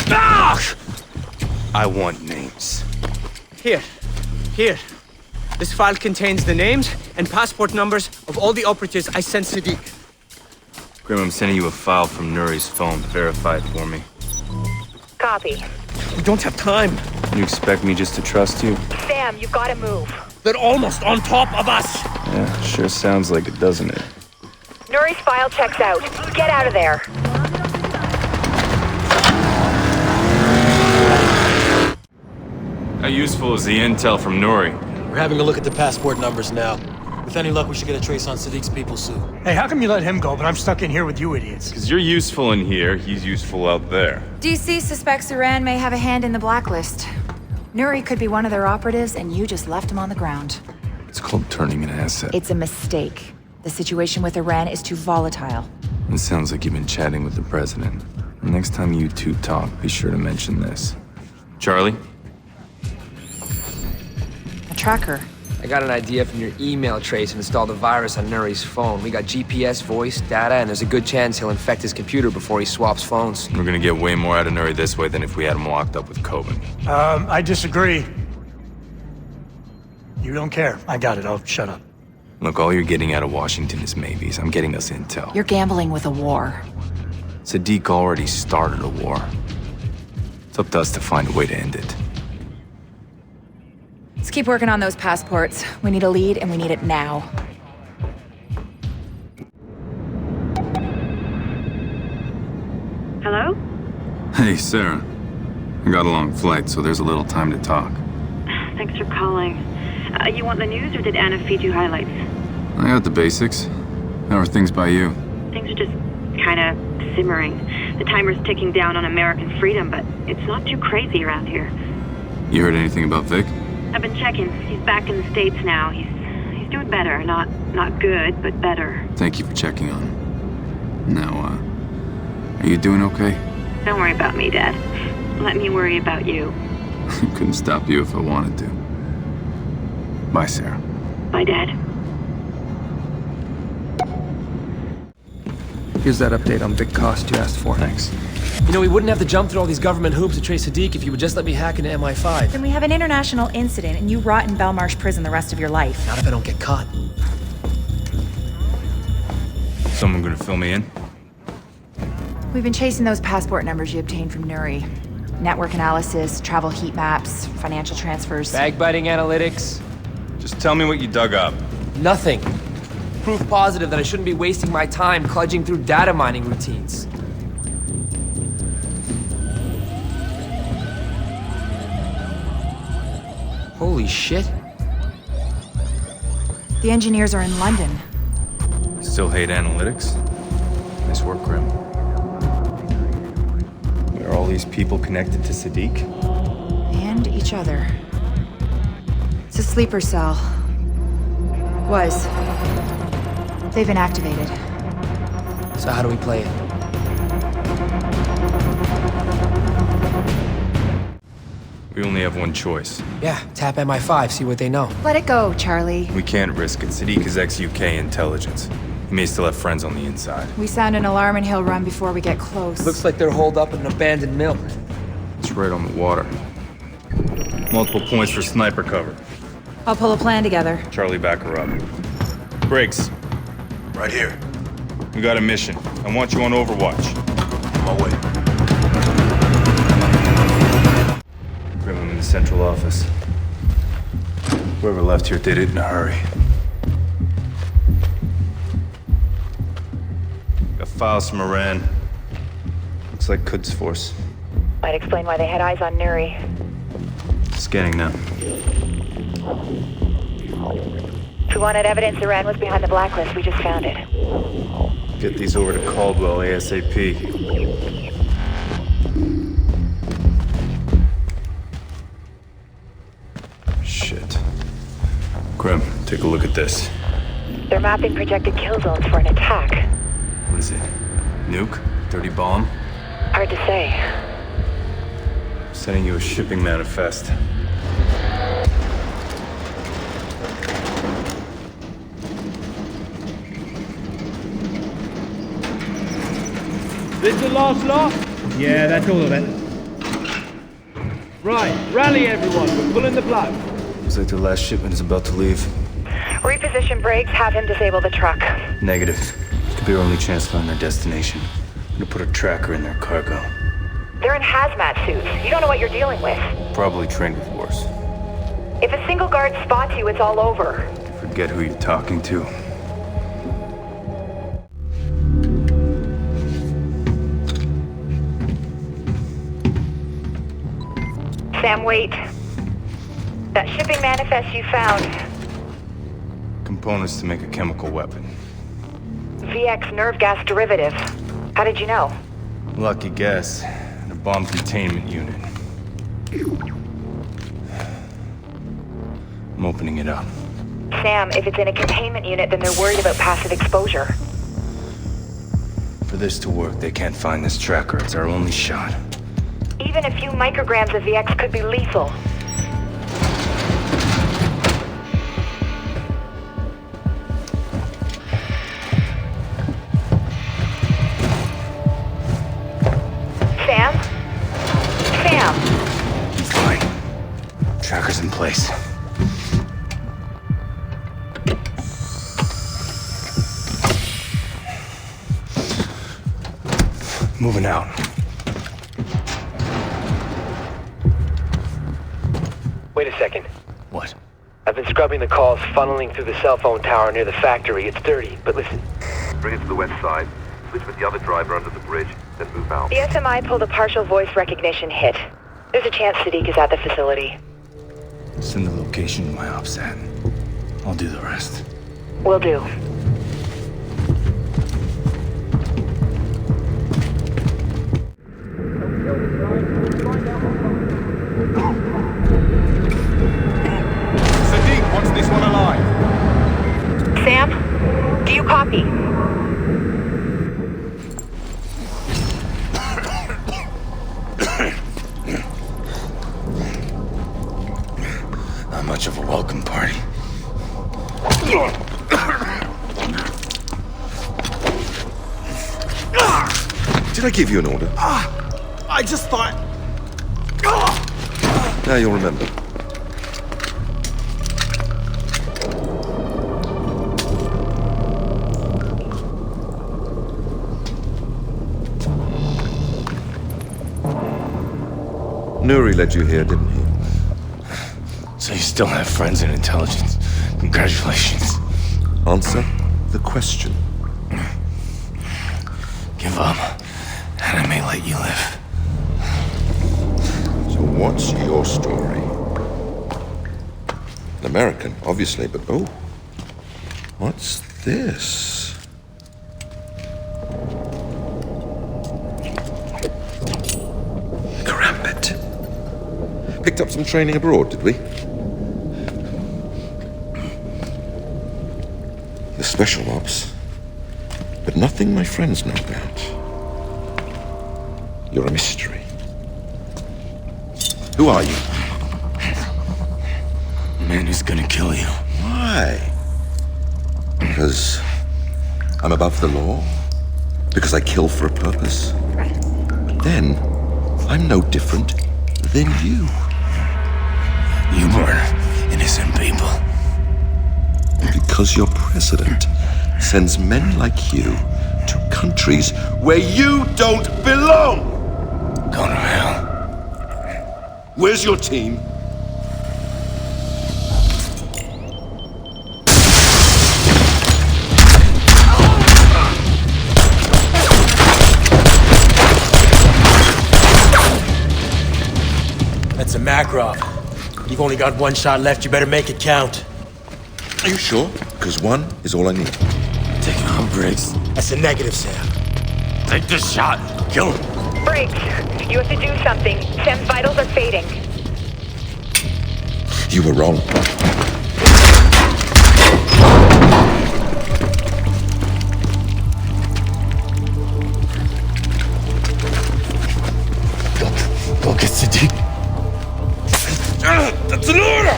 Ah! I want names. Here. This file contains the names and passport numbers of all the operatives I sent Sadiq. Grim, I'm sending you a file from Nuri's phone. Verify it for me. Copy. We don't have time. You expect me just to trust you? Sam, you've got to move. They're almost on top of us. Yeah, sure sounds like it, doesn't it? Nuri's file checks out. Get out of there. How useful is the intel from Nuri? We're having a look at the passport numbers now. With any luck, we should get a trace on Sadiq's people soon. Hey, how come you let him go, but I'm stuck in here with you idiots? Because you're useful in here, he's useful out there. DC suspects Iran may have a hand in the Blacklist. Nuri could be one of their operatives, and you just left him on the ground. It's called turning an asset. It's a mistake. The situation with Iran is too volatile. It sounds like you've been chatting with the president. Next time you two talk, be sure to mention this. Charlie? A tracker. I got an idea from your email trace and installed a virus on Nuri's phone. We got GPS, voice, data, and there's a good chance he'll infect his computer before he swaps phones. We're gonna get way more out of Nuri this way than if we had him locked up with Coben. I disagree. You don't care. I got it. I'll shut up. Look, all you're getting out of Washington is maybes. I'm getting us intel. You're gambling with a war. Sadiq already started a war. It's up to us to find a way to end it. Let's keep working on those passports. We need a lead, and we need it now. Hello? Hey, Sarah. I got a long flight, so there's a little time to talk. Thanks for calling. You want the news, or did Anna feed you highlights? I got the basics. How are things by you? Things are just kind of simmering. The timer's ticking down on American freedom, but it's not too crazy around here. You heard anything about Vic? I've been checking. He's back in the States now. He's doing better. Not good, but better. Thank you for checking on him. Now, are you doing okay? Don't worry about me, Dad. Let me worry about you. Couldn't stop you if I wanted to. Bye, Sarah. Bye, Dad. Here's that update on Vic Cost you asked for. Thanks. You know, we wouldn't have to jump through all these government hoops to trace Sadiq if you would just let me hack into MI5. Then we have an international incident, and you rot in Belmarsh prison the rest of your life. Not if I don't get caught. Someone gonna fill me in? We've been chasing those passport numbers you obtained from Nuri. Network analysis, travel heat maps, financial transfers. Bag-biting analytics. Just tell me what you dug up. Nothing. Proof positive that I shouldn't be wasting my time kludging through data mining routines. Holy shit. The engineers are in London. Still hate analytics? Nice work, Grim. Are all these people connected to Sadiq? each other. It's a sleeper cell. Was. They've been activated. So how do we play it? We only have one choice. Yeah, tap MI5, see what they know. Let it go, Charlie. We can't risk it. Sadiq is ex-UK intelligence. He may still have friends on the inside. We sound an alarm and he'll run before we get close. Looks like they're holed up in an abandoned mill. It's right on the water. Multiple points for sniper cover. I'll pull a plan together. Charlie, back her up. Briggs. Right here. We got a mission. I want you on Overwatch. On my way. Grab him in the central office. Whoever left here did it in a hurry. Got files from Iran. Looks like Quds Force. Might explain why they had eyes on Nuri. Scanning now. If we wanted evidence Iran was behind the Blacklist, we just found it. Get these over to Caldwell ASAP. Shit. Grim, take a look at this. They're mapping projected kill zones for an attack. What is it? Nuke? Dirty bomb? Hard to say. Sending you a shipping manifest. This the last lot? Yeah, that's all of it. Right, rally everyone, we're pulling the plug. Looks like the last shipment is about to leave. Reposition brakes, have him disable the truck. Negative. This could be our only chance to find their destination. I'm gonna put a tracker in their cargo. They're in hazmat suits. You don't know what you're dealing with. Probably trained with worse. If a single guard spots you, it's all over. Forget who you're talking to. Sam, wait. That shipping manifest you found. Components to make a chemical weapon. VX nerve gas derivative. How did you know? Lucky guess. A bomb containment unit. I'm opening it up. Sam, if it's in a containment unit, then they're worried about passive exposure. For this to work, they can't find this tracker. It's our only shot. Even a few micrograms of VX could be lethal. Sam? Sam! I'm fine. Tracker's in place. Moving out. Wait a second. What? I've been scrubbing the calls funneling through the cell phone tower near the factory. It's dirty, but listen. Bring it to the west side. Switch with the other driver under the bridge, then move out. The SMI pulled a partial voice recognition hit. There's a chance Sadiq is at the facility. Send the location to my OPSAT. I'll do the rest. Will do. Sadiq wants this one alive. Sam, do you copy? Not much of a welcome party. Did I give you an order? I just thought... Now you'll remember. Nuri led you here, didn't he? So you still have friends in intelligence. Congratulations. Answer the question. Give up, and I may let you live. So what's your story? An American, obviously, but oh. What's this? Karambit. picked up some training abroad, did we? The special ops. But nothing my friends know about. You're a mystery. Who are you? The man who's gonna kill you. Why? Because I'm above the law? Because I kill for a purpose? But then, I'm no different than you. You murder innocent people. Because your president sends men like you to countries where you don't belong! Go to hell. Where's your team? That's a Makarov. You've only got one shot left. You better make it count. Are you sure? Because one is all I need. Take it on, Briggs. That's a negative, Sam. Take this shot. Kill him. Briggs, you have to do something. Sam's vitals are fading. You were wrong. Go get Sadiq. That's an order!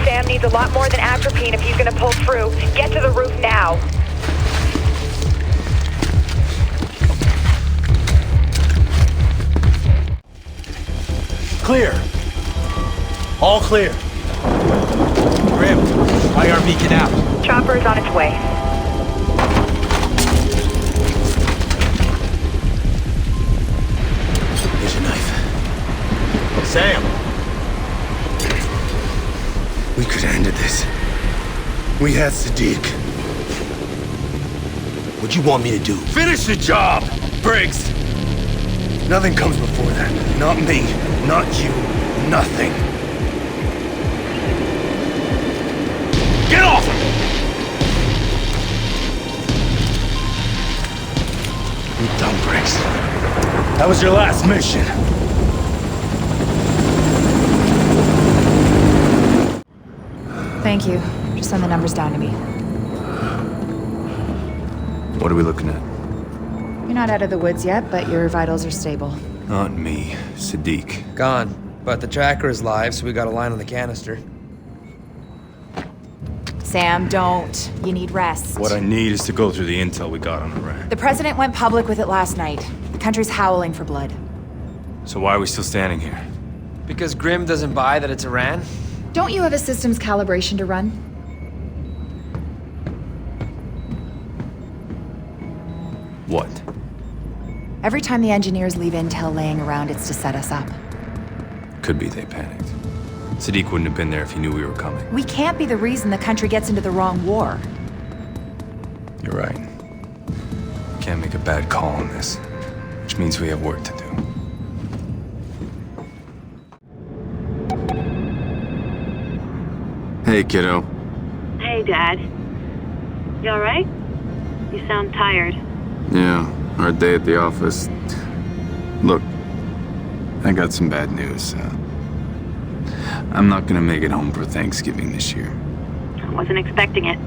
Sam needs a lot more than atropine if he's gonna pull through. Get to the roof now. Clear. All clear. Grim, IR beacon out. Chopper is on its way. Here's your knife. Sam! We could have ended this. We had Sadiq. What'd you want me to do? Finish the job, Briggs! Nothing comes before that. Not me, not you, nothing. Get off of me! You're done, Briggs. That was your last mission. Thank you. Just send the numbers down to me. What are we looking at? You're not out of the woods yet, but your vitals are stable. Not me. Sadiq. Gone. But the tracker is live, so we got a line on the canister. Sam, don't. You need rest. What I need is to go through the intel we got on Iran. The president went public with it last night. The country's howling for blood. So why are we still standing here? Because Grim doesn't buy that it's Iran? Don't you have a systems calibration to run? What? Every time the engineers leave intel laying around, it's to set us up. Could be they panicked. Sadiq wouldn't have been there if he knew we were coming. We can't be the reason the country gets into the wrong war. You're right. Can't make a bad call on this. Which means we have work to do. Hey, kiddo. Hey, Dad. You alright? You sound tired. Yeah, hard day at the office. Look, I got some bad news. I'm not gonna make it home for Thanksgiving this year. I wasn't expecting it.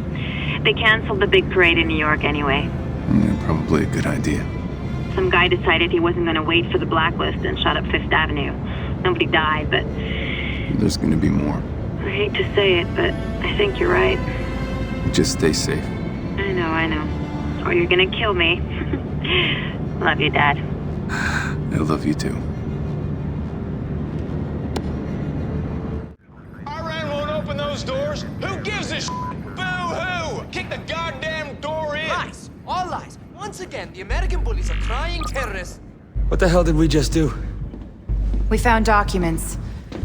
They canceled the big parade in New York anyway. Yeah, probably a good idea. Some guy decided he wasn't gonna wait for the Blacklist and shot up Fifth Avenue. Nobody died, but... There's gonna be more. I hate to say it, but I think you're right. Just stay safe. I know. Or you're gonna kill me. Love you, Dad. I love you too. Iran won't open those doors. Who gives a Boo-hoo! Kick the goddamn door in! Lies! All lies! Once again, the American bullies are crying terrorists. What the hell did we just do? We found documents.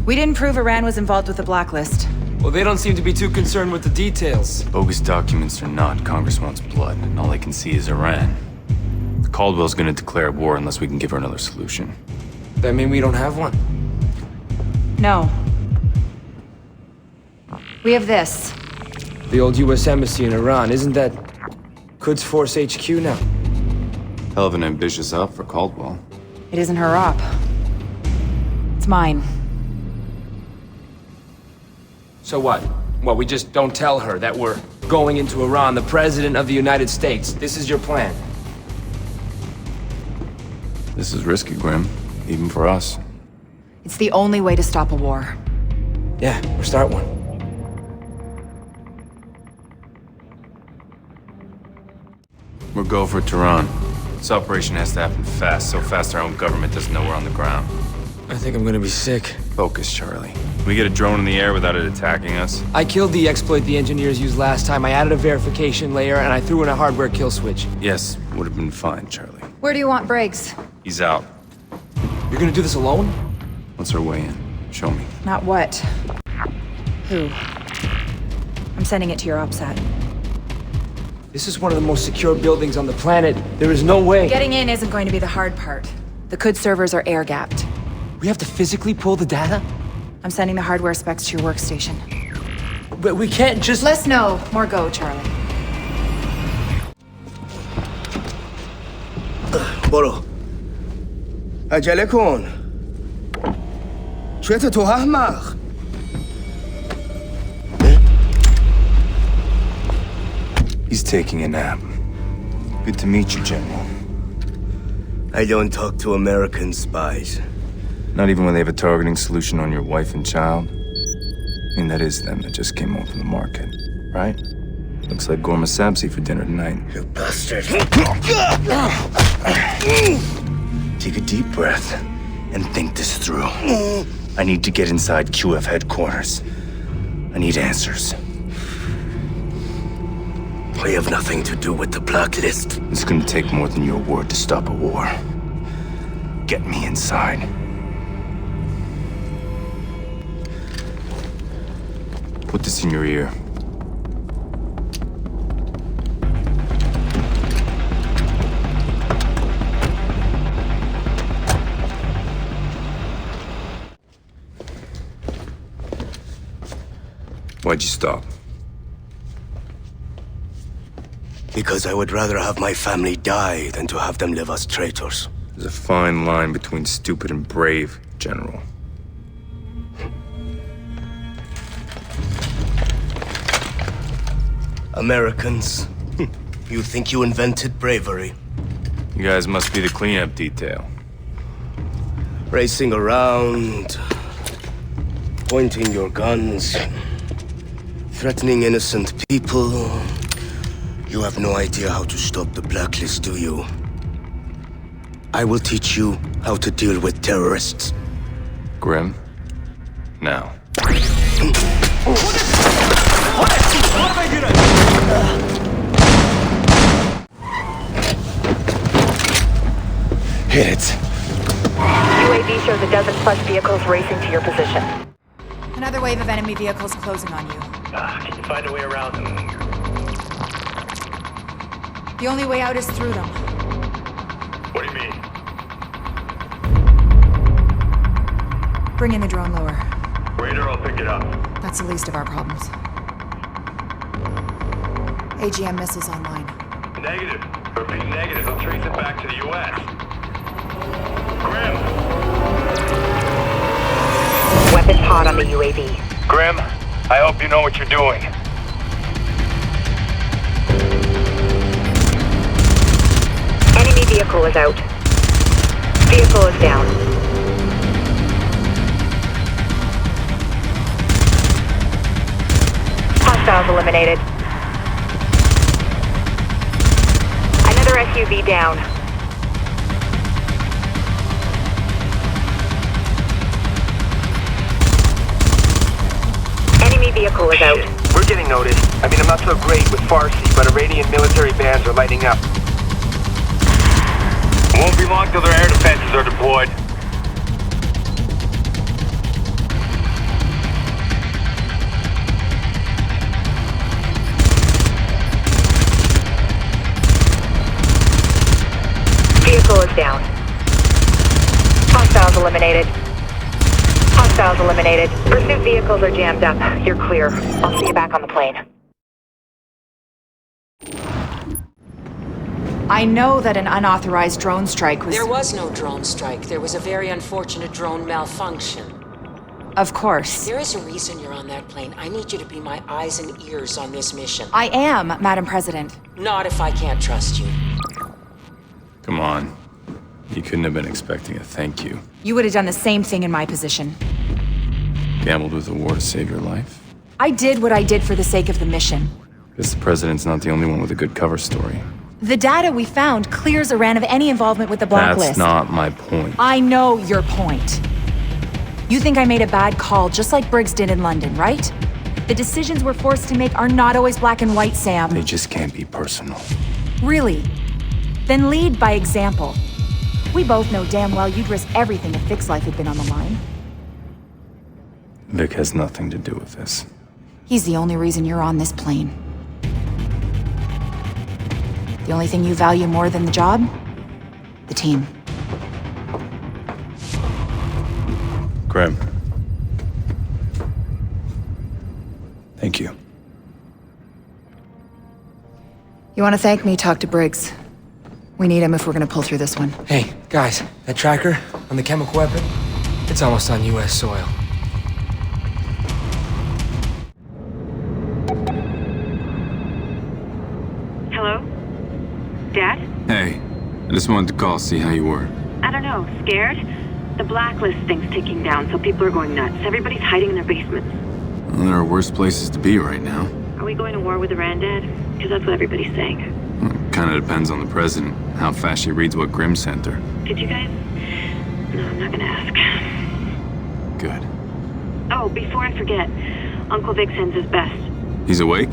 We didn't prove Iran was involved with the Blacklist. Well, they don't seem to be too concerned with the details. Bogus documents or not, Congress wants blood, and all they can see is Iran. Caldwell's gonna declare war unless we can give her another solution. That mean we don't have one? No. We have this. The old U.S. Embassy in Iran, isn't that Quds Force HQ now? Hell of an ambitious op for Caldwell. It isn't her op. It's mine. So what? What, we just don't tell her that we're going into Iran, the President of the United States? This is your plan? This is risky, Grim. Even for us. It's the only way to stop a war. Yeah, or start one. We'll go for Tehran. This operation has to happen fast, so fast our own government doesn't know we're on the ground. I think I'm gonna be sick. Focus, Charlie. We get a drone in the air without it attacking us. I killed the exploit the engineers used last time. I added a verification layer, and I threw in a hardware kill switch. Yes, would have been fine, Charlie. Where do you want Briggs? He's out. You're gonna do this alone? What's our way in? Show me. Not what. Who? I'm sending it to your OPSAT. This is one of the most secure buildings on the planet. There is no way. Getting in isn't going to be the hard part. The CUD servers are air-gapped. We have to physically pull the data? I'm sending the hardware specs to your workstation. But we can't just... Less no, more go, Charlie. برو عجله کن چته تو احمق He's taking a nap. Good to meet you, General. I don't talk to American spies. Not even when they have a targeting solution on your wife and child? I mean, that is them that just came home from the market, right? Looks like Gorma Sabzi for dinner tonight. You bastard. Take a deep breath and think this through. I need to get inside QF headquarters. I need answers. I have nothing to do with the Blacklist. It's gonna take more than your word to stop a war. Get me inside. Put this in your ear. Why'd you stop? Because I would rather have my family die than to have them live as traitors. There's a fine line between stupid and brave, General. Americans, you think you invented bravery? You guys must be the cleanup detail. Racing around, pointing your guns, threatening innocent people. You have no idea how to stop the Blacklist, do you? I will teach you how to deal with terrorists. Grim? Now. Hit it. UAV shows a dozen plus vehicles racing to your position. Another wave of enemy vehicles closing on you. Can you find a way around them? The only way out is through them. What do you mean? Bring in the drone lower. Radar, I'll pick it up. That's the least of our problems. AGM missiles online. Negative. Repeat negative. I'll trace it back to the U.S. Grim! Weapons hot on the UAV. Grim, I hope you know what you're doing. Enemy vehicle is out. Vehicle is down. Hostiles eliminated. Another SUV down. Enemy vehicle is out. We're getting noticed. I mean, I'm not so great with Farsi, but Iranian military bands are lighting up. Won't be long till their air defenses are deployed. Vehicle is down. Hostiles eliminated. Hostiles eliminated. Pursuit vehicles are jammed up. You're clear. I'll see you back on the plane. I know that an unauthorized drone strike was... There was no drone strike. There was a very unfortunate drone malfunction. Of course. There is a reason you're on that plane. I need you to be my eyes and ears on this mission. I am, Madam President. Not if I can't trust you. Come on. You couldn't have been expecting a thank you. You would have done the same thing in my position. Gambled with the war to save your life? I did what I did for the sake of the mission. Guess the president's not the only one with a good cover story. The data we found clears Iran of any involvement with the Blacklist. That's not my point. I know your point. You think I made a bad call, just like Briggs did in London, right? The decisions we're forced to make are not always black and white, Sam. They just can't be personal. Really? Then lead by example. We both know damn well you'd risk everything if Vic's life had been on the line. Vic has nothing to do with this. He's the only reason you're on this plane. The only thing you value more than the job? The team. Graham. Thank you. You want to thank me, talk to Briggs. We need him if we're gonna pull through this one. Hey, guys, that tracker on the chemical weapon, it's almost on U.S. soil. Hello? Dad? Hey, I just wanted to call, see how you were. I don't know, scared? The Blacklist thing's ticking down, so people are going nuts. Everybody's hiding in their basements. Well, there are worse places to be right now. Are we going to war with Iran, Dad? Because that's what everybody's saying. Well, it kind of depends on the president, how fast she reads what Grimm sent her. Did you guys? No, I'm not gonna ask. Good. Oh, before I forget, Uncle Vic sends his best. He's awake?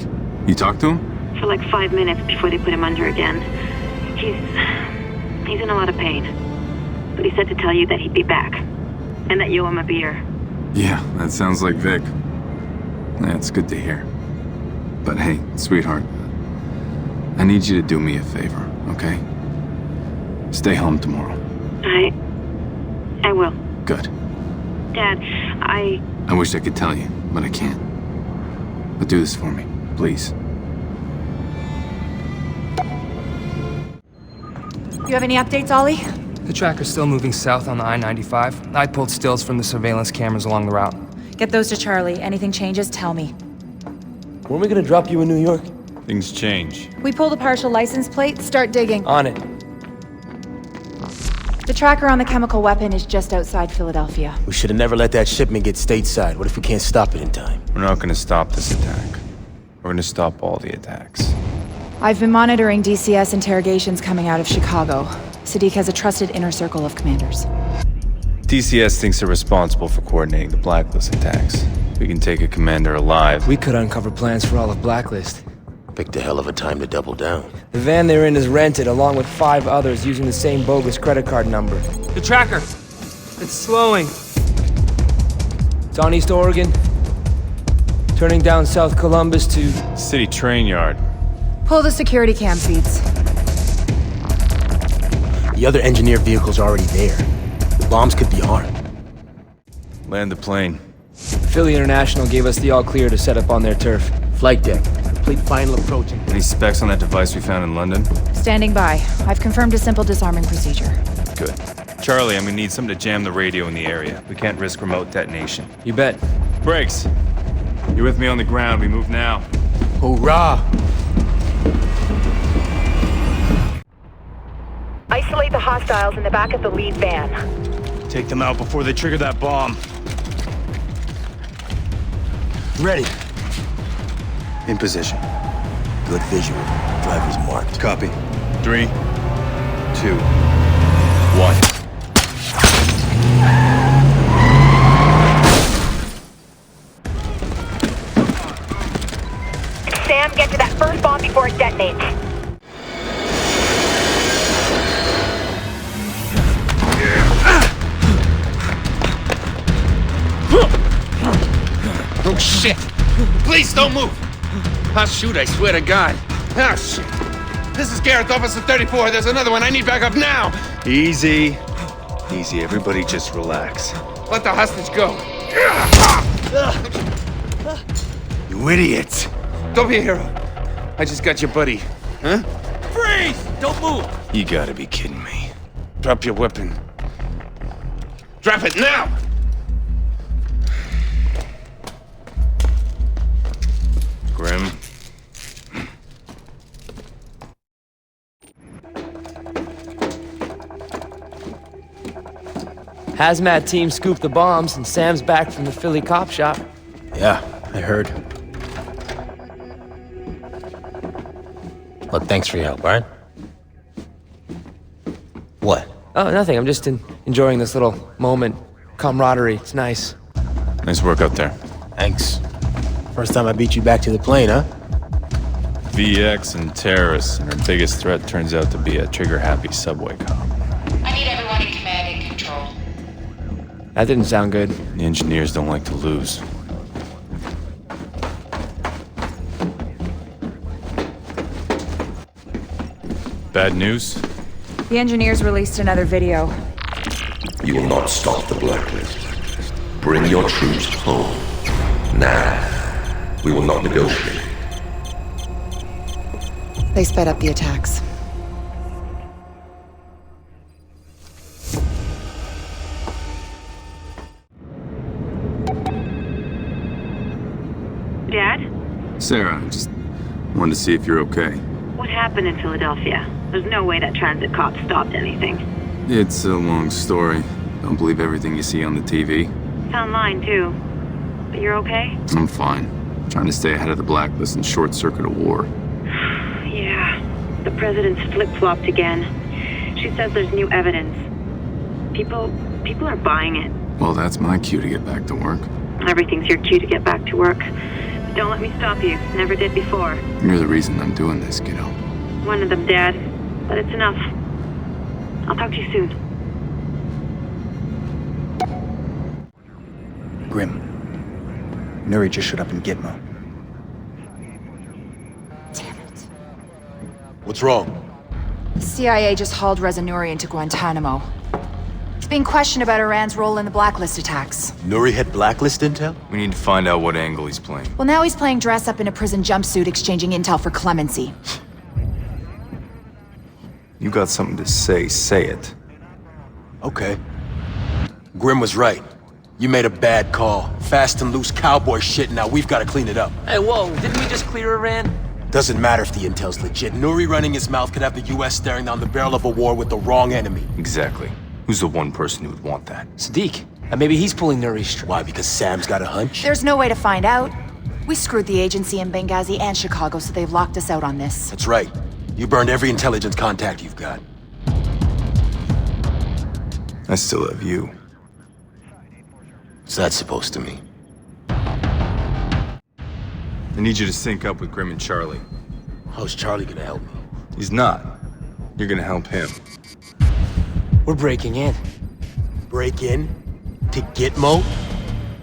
You talked to him? For like 5 minutes before they put him under again. He's in a lot of pain. But he said to tell you that he'd be back. And that you owe him a beer. Yeah, that sounds like Vic. That's good to hear. But hey, sweetheart, I need you to do me a favor, okay? Stay home tomorrow. I will. Good. Dad, I wish I could tell you, but I can't. But do this for me, please. You have any updates, Ollie? The tracker's still moving south on the I-95. I pulled stills from the surveillance cameras along the route. Get those to Charlie. Anything changes, tell me. When are we gonna drop you in New York? Things change. We pull the partial license plate, start digging. On it. The tracker on the chemical weapon is just outside Philadelphia. We should have never let that shipment get stateside. What if we can't stop it in time? We're not gonna stop this attack. We're gonna stop all the attacks. I've been monitoring DCS interrogations coming out of Chicago. Sadiq has a trusted inner circle of commanders. DCS thinks they're responsible for coordinating the Blacklist attacks. We can take a commander alive. We could uncover plans for all of Blacklist. Picked a hell of a time to double down. The van they're in is rented, along with 5 others using the same bogus credit card number. The tracker! It's slowing. It's on East Oregon. Turning down South Columbus to... City train yard. Pull the security cam feeds. The other engineer vehicle's already there. The bombs could be armed. Land the plane. Philly International gave us the all-clear to set up on their turf. Flight deck. Complete final approach. Any specs on that device we found in London? Standing by. I've confirmed a simple disarming procedure. Good. Charlie, I'm gonna need something to jam the radio in the area. We can't risk remote detonation. You bet. Briggs, you're with me on the ground. We move now. Hoorah! Isolate the hostiles in the back of the lead van. Take them out before they trigger that bomb. Ready. In position. Good visual. Driver's marked. Copy. 3, 2, 1. Sam, get to that first bomb before it detonates. Oh, shit! Please don't move! I'll shoot, I swear to God. Ah, shit. This is Gareth, Officer 34. There's another one. I need backup now! Easy. Easy, everybody just relax. Let the hostage go. You idiot! Don't be a hero. I just got your buddy. Huh? Freeze! Don't move! You gotta be kidding me. Drop your weapon. Drop it now! Grim. Hazmat team scooped the bombs, and Sam's back from the Philly cop shop. Yeah, I heard. Look, thanks for your help, alright? What? Oh, nothing. I'm just enjoying this little moment. Camaraderie. It's nice. Nice work out there. Thanks. First time I beat you back to the plane, huh? VX and terrorists, and our biggest threat turns out to be a trigger-happy subway cop. I need everyone in command and control. That didn't sound good. The engineers don't like to lose. Bad news? The engineers released another video. You will not stop the Blacklist. Bring your troops home. Now. We will not negotiate. They sped up the attacks. Dad? Sarah, I just wanted to see if you're okay. What happened in Philadelphia? There's no way that transit cop stopped anything. It's a long story. Don't believe everything you see on the TV. It's online, too. But you're okay? I'm fine. Trying to stay ahead of the Blacklist and short-circuit a war. Yeah. The president's flip-flopped again. She says there's new evidence. People are buying it. Well, that's my cue to get back to work. Everything's your cue to get back to work. But don't let me stop you. Never did before. You're the reason I'm doing this, kiddo. One of them, Dad. But it's enough. I'll talk to you soon. Grim. Nuri just showed up in Gitmo. Damn it. What's wrong? The CIA just hauled Reza Nuri into Guantanamo. He's being questioned about Iran's role in the Blacklist attacks. Nuri had Blacklist intel? We need to find out what angle he's playing. Well, now he's playing dress up in a prison jumpsuit, exchanging intel for clemency. You got something to say it. Okay. Grim was right. You made a bad call. Fast and loose cowboy shit, now we've got to clean it up. Hey, whoa, didn't we just clear Iran? Doesn't matter if the intel's legit. Nuri running his mouth could have the US staring down the barrel of a war with the wrong enemy. Exactly. Who's the one person who would want that? Sadiq. And maybe he's pulling Nuri's string. Why, because Sam's got a hunch? There's no way to find out. We screwed the agency in Benghazi and Chicago, so they've locked us out on this. That's right. You burned every intelligence contact you've got. I still have you. What's that supposed to mean? I need you to sync up with Grim and Charlie. How's Charlie gonna help me? He's not. You're gonna help him. We're breaking in. Break in? To Gitmo?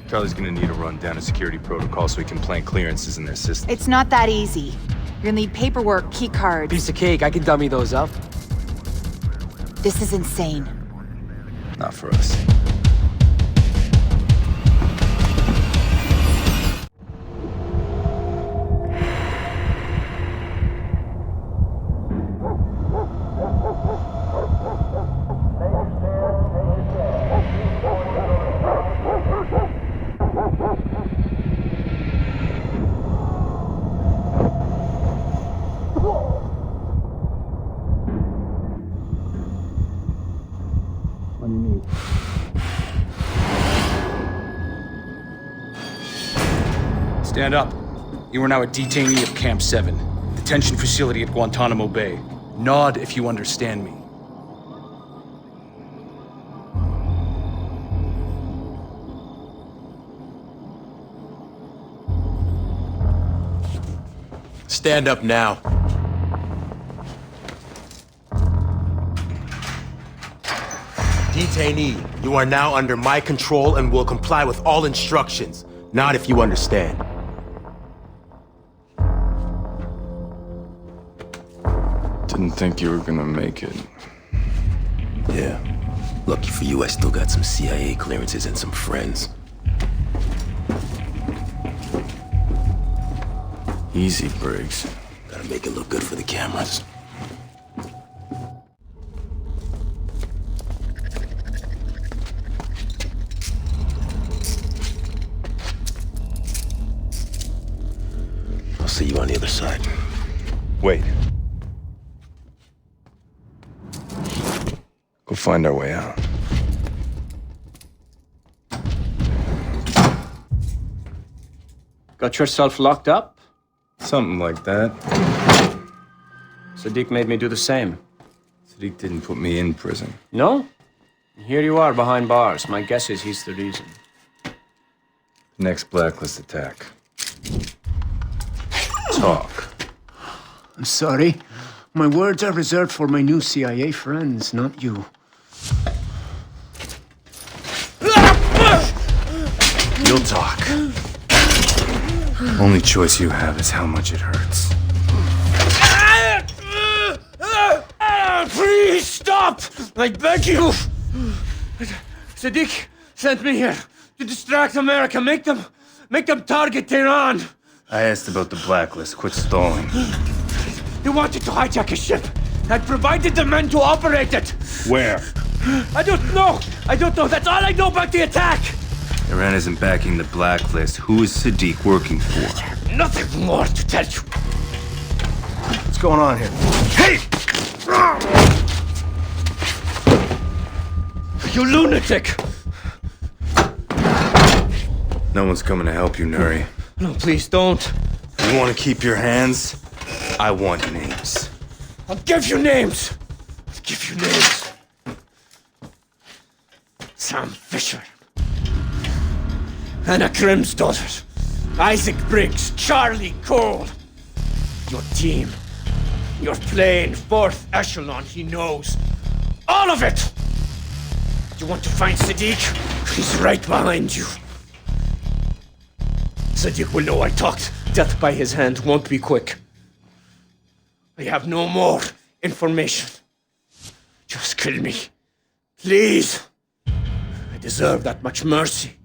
Charlie's gonna need to run down a security protocol so he can plant clearances in their system. It's not that easy. You're gonna need paperwork, key cards. Piece of cake, I can dummy those up. This is insane. Not for us. Stand up. You are now a detainee of Camp 7, detention facility at Guantanamo Bay. Nod if you understand me. Stand up now. Detainee, you are now under my control and will comply with all instructions. Not if you understand. Didn't think you were gonna make it. Yeah. Lucky for you, I still got some CIA clearances and some friends. Easy, Briggs. Gotta make it look good for the cameras. see you on the other side. Wait. Go find our way out. Got yourself locked up? Something like that. Sadiq made me do the same. Sadiq didn't put me in prison. No? Here you are behind bars. My guess is he's the reason. Next Blacklist attack. Talk. I'm sorry. My words are reserved for my new CIA friends, not you. You'll talk. Only choice you have is how much it hurts. Please stop! I beg you! Sadiq sent me here to distract America. Make them target Tehran. I asked about the Blacklist. Quit stalling. They wanted to hijack a ship. I provided the men to operate it. Where? I don't know. That's all I know about the attack. Iran isn't backing the Blacklist. Who is Sadiq working for? Nothing more to tell you. What's going on here? Hey! You lunatic! No one's coming to help you, Nuri. No, please don't. You want to keep your hands? I want names. I'll give you names. Sam Fisher. Anna Grimm's daughter. Isaac Briggs. Charlie Cole. Your team. Your plane. 4th echelon. He knows. All of it! You want to find Sadiq? He's right behind you. Sadiq will know I talked. Death by his hand won't be quick. I have no more information. Just kill me. Please. I deserve that much mercy.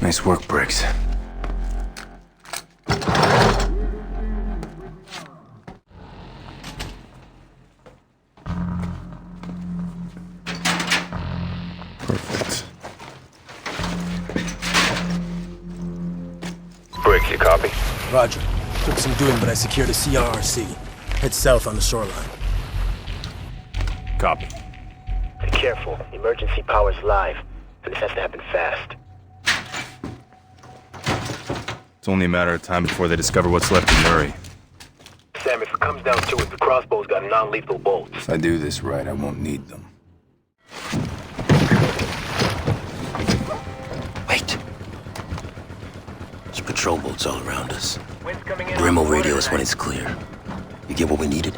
Nice work, Briggs. Perfect. Briggs, you copy? Roger. Took some doing, but I secured a CRRC. Head south on the shoreline. Copy. Be careful. Emergency power's live. And this has to happen fast. It's only a matter of time before they discover what's left of Nuri. Sam, if it comes down to it, the crossbow's got non-lethal bolts. If I do this right, I won't need them. Wait. There's patrol boats all around us. Brim will radio us when it's clear. You get what we needed?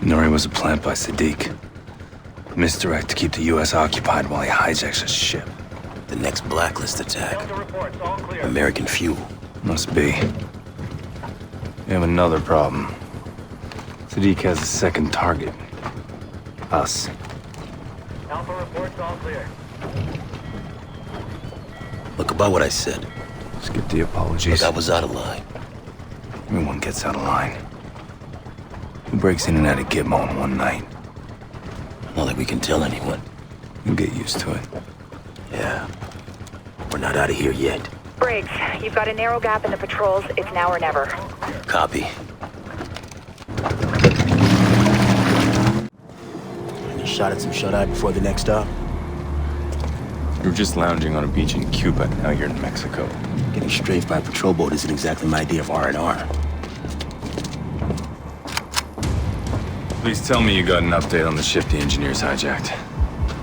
Nuri was a plant by Sadiq. Misdirect to keep the U.S. occupied while he hijacks a ship. The next Blacklist attack. American fuel. Must be. We have another problem. Sadiq has a second target. Us. Alpha reports all clear. Look, about what I said. Skip the apologies. Look, I was out of line. Everyone gets out of line. Who breaks in and out of Gitmo in one night? Not like we can tell anyone. You'll get used to it. Yeah. We're not out of here yet. Briggs, you've got a narrow gap in the patrols. It's now or never. Copy. Any shot at some shut-eye before the next stop? You were just lounging on a beach in Cuba, now you're in Mexico. Getting strafed by a patrol boat isn't exactly my idea of R&R. Please tell me you got an update on the ship the engineers hijacked.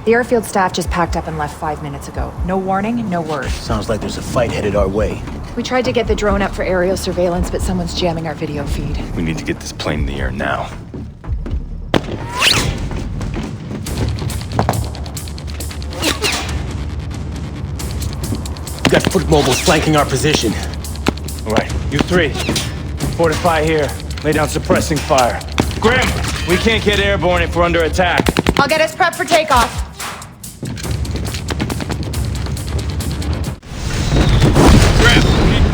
The airfield staff just packed up and left 5 minutes ago. No warning, no word. Sounds like there's a fight headed our way. We tried to get the drone up for aerial surveillance, but someone's jamming our video feed. We need to get this plane in the air now. We got foot mobiles flanking our position. All right, you three. Fortify here. Lay down suppressing fire. Grim, we can't get airborne if we're under attack. I'll get us prepped for takeoff.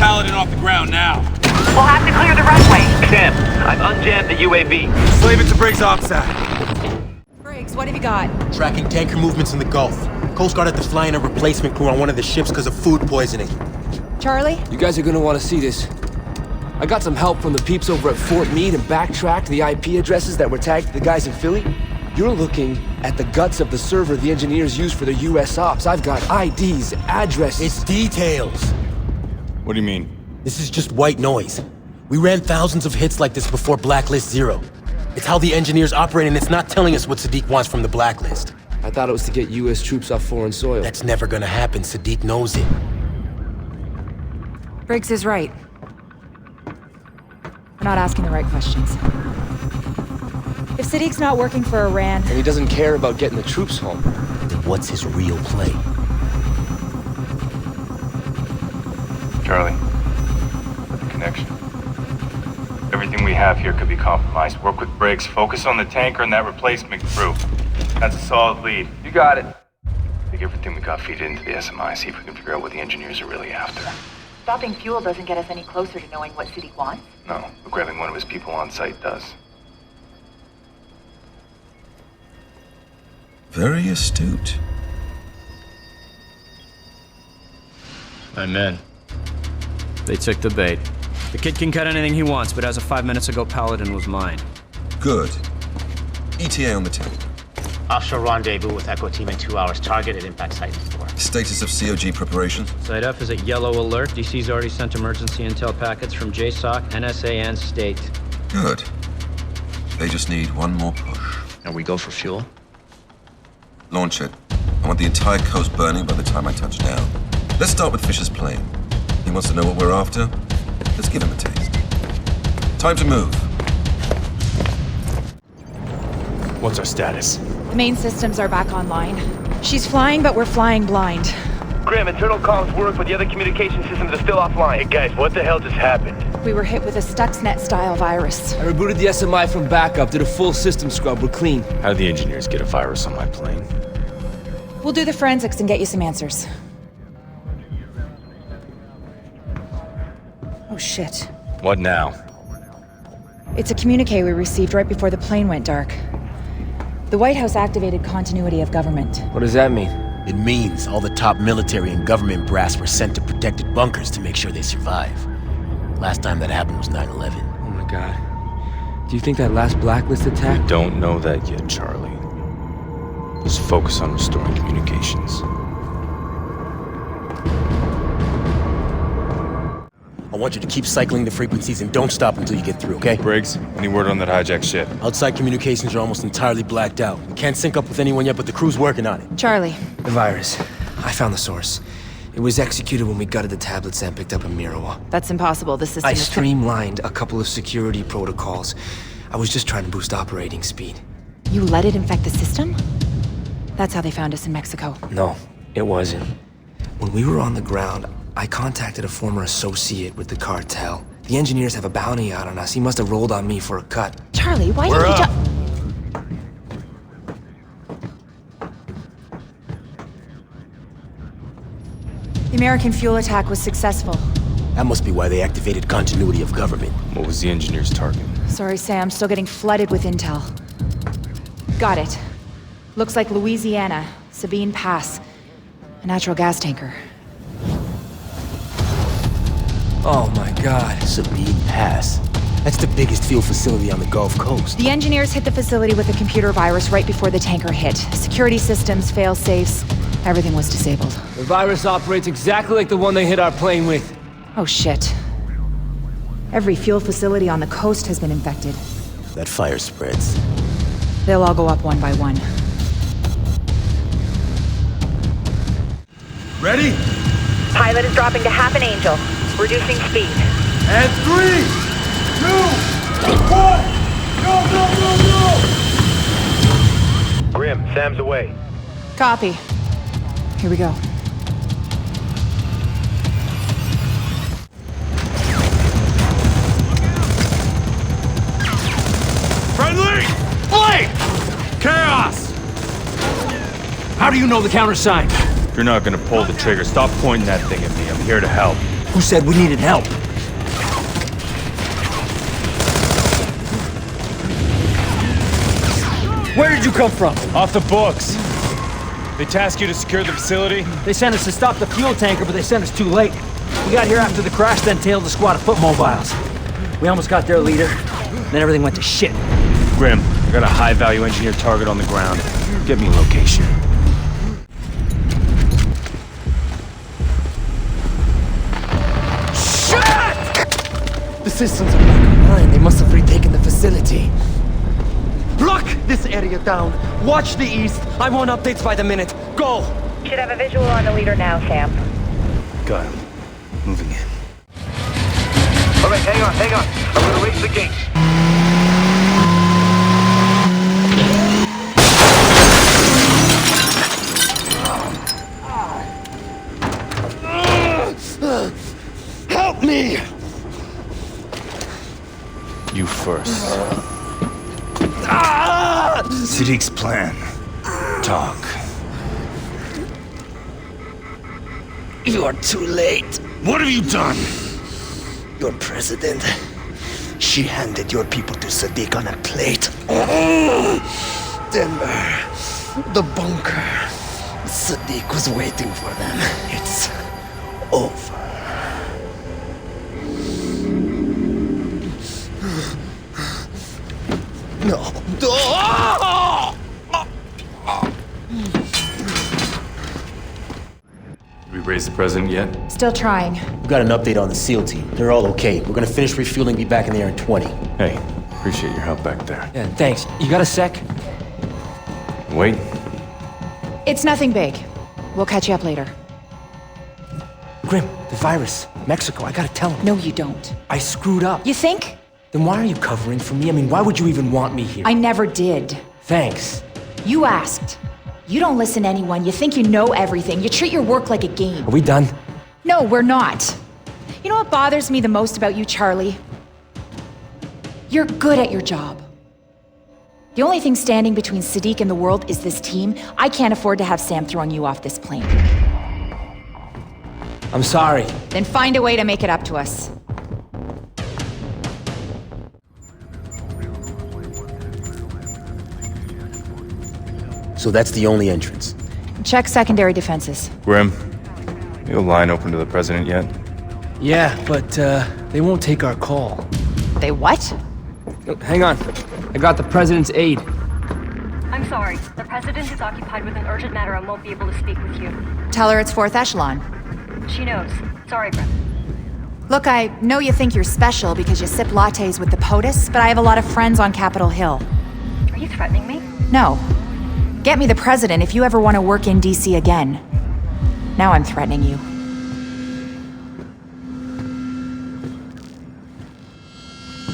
Paladin off the ground now. We'll have to clear the runway. Sam, I've unjammed the UAV. Slave it to Briggs OPSAT. Briggs, Briggs, what have you got? Tracking tanker movements in the Gulf. Coast Guard had to fly in a replacement crew on one of the ships because of food poisoning. Charlie? You guys are gonna want to see this. I got some help from the peeps over at Fort Meade and backtracked the IP addresses that were tagged to the guys in Philly. You're looking at the guts of the server the engineers use for their US ops. I've got IDs, addresses. It's details. What do you mean? This is just white noise. We ran thousands of hits like this before Blacklist 0. It's how the engineers operate, and it's not telling us what Sadiq wants from the Blacklist. I thought it was to get US troops off foreign soil. That's never gonna happen. Sadiq knows it. Briggs is right. We're not asking the right questions. If Sadiq's not working for Iran... And he doesn't care about getting the troops home. Then what's his real play? Charlie, the connection. Everything we have here could be compromised. Work with Briggs, focus on the tanker and that replacement crew. That's a solid lead. You got it. Take everything we got, feed it into the SMI, see if we can figure out what the engineers are really after. Stopping fuel doesn't get us any closer to knowing what Sadiq wants. No, but grabbing one of his people on site does. Very astute. I'm in. They took the bait. The kid can cut anything he wants, but as of 5 minutes ago, Paladin was mine. Good. ETA on the tank. Offshore rendezvous with Echo Team in 2 hours. Targeted impact site 4. Status of COG preparations? Site F is at yellow alert. DC's already sent emergency intel packets from JSOC, NSA, and State. Good. They just need one more push. And we go for fuel? Launch it. I want the entire coast burning by the time I touch down. Let's start with Fisher's plane. He wants to know what we're after. Let's give him a taste. Time to move. What's our status? The main systems are back online. She's flying, but we're flying blind. Grim, internal comms work, but the other communication systems are still offline. Hey guys, what the hell just happened? We were hit with a Stuxnet-style virus. I rebooted the SMI from backup, did a full system scrub, we're clean. How'd the engineers get a virus on my plane? We'll do the forensics and get you some answers. Oh shit. What now? It's a communique we received right before the plane went dark. The White House activated continuity of government. What does that mean? It means all the top military and government brass were sent to protected bunkers to make sure they survive. Last time that happened was 9/11. Oh my god. Do you think that last Blacklist attack? We don't know that yet, Charlie. Just focus on restoring communications. I want you to keep cycling the frequencies and don't stop until you get through, okay? Briggs, any word on that hijacked ship? Outside communications are almost entirely blacked out. We can't sync up with anyone yet, but the crew's working on it. Charlie. The virus. I found the source. It was executed when we gutted the tablets Sam picked up in Mirawa. That's impossible. The system I is... streamlined a couple of security protocols. I was just trying to boost operating speed. You let it infect the system? That's how they found us in Mexico. No, it wasn't. When we were on the ground, I contacted a former associate with the cartel. The engineers have a bounty out on us. He must have rolled on me for a cut. Charlie, why We're didn't you up. The American fuel attack was successful. That must be why they activated continuity of government. What was the engineer's target? Sorry, Sam. Still getting flooded with intel. Got it. Looks like Louisiana, Sabine Pass. A natural gas tanker. Oh my god. Sabine Pass. That's the biggest fuel facility on the Gulf Coast. The engineers hit the facility with a computer virus right before the tanker hit. Security systems, fail-safes, everything was disabled. The virus operates exactly like the one they hit our plane with. Oh shit. Every fuel facility on the coast has been infected. That fire spreads. They'll all go up one by one. Ready? Pilot is dropping to half an angel. Reducing speed. And 3, 2, 1! Go, go, go, go! Grim, Sam's away. Copy. Here we go. Friendly! Blake! Chaos! How do you know the countersign? If you're not gonna pull the trigger, stop pointing that thing at me. I'm here to help. Who said we needed help? Where did you come from? Off the books. They task you to secure the facility? They sent us to stop the fuel tanker, but they sent us too late. We got here after the crash, then tailed a squad of foot mobiles. We almost got their leader, then everything went to shit. Grim, I got a high-value engineer target on the ground. Get me location. Shit! The systems are back online. They must have retaken the facility. Lock this area down. Watch the east. I want updates by the minute. Go! Should have a visual on the leader now, Sam. Got him. Moving in. All right, hang on. I'm gonna raise the gate. Help me! You first. Siddiq's plan. Talk. You are too late. What have you done? Your president. She handed your people to Siddiq on a plate. Denver. The bunker. Siddiq was waiting for them. It's over. No. Did we raise the president yet? Still trying. We got an update on the SEAL team. They're all okay. We're gonna finish refueling, be back in the air in 20. Hey, appreciate your help back there. Yeah, thanks. You got a sec? Wait. It's nothing big. We'll catch you up later. Grim, the virus. Mexico, I gotta tell him. No, you don't. I screwed up. You think? Then why are you covering for me? I mean, why would you even want me here? I never did. Thanks. You asked. You don't listen to anyone. You think you know everything. You treat your work like a game. Are we done? No, we're not. You know what bothers me the most about you, Charlie? You're good at your job. The only thing standing between Siddiq and the world is this team. I can't afford to have Sam throwing you off this plane. I'm sorry. Then find a way to make it up to us. So that's the only entrance. Check secondary defenses. Grim, you a line open to the president yet? Yeah, but they won't take our call. They what? Oh, hang on. I got the president's aide. I'm sorry. The president is occupied with an urgent matter and won't be able to speak with you. Tell her it's 4th echelon. She knows. Sorry, Grim. Look, I know you think you're special because you sip lattes with the POTUS, but I have a lot of friends on Capitol Hill. Are you threatening me? No. Get me the president if you ever want to work in DC again. Now I'm threatening you.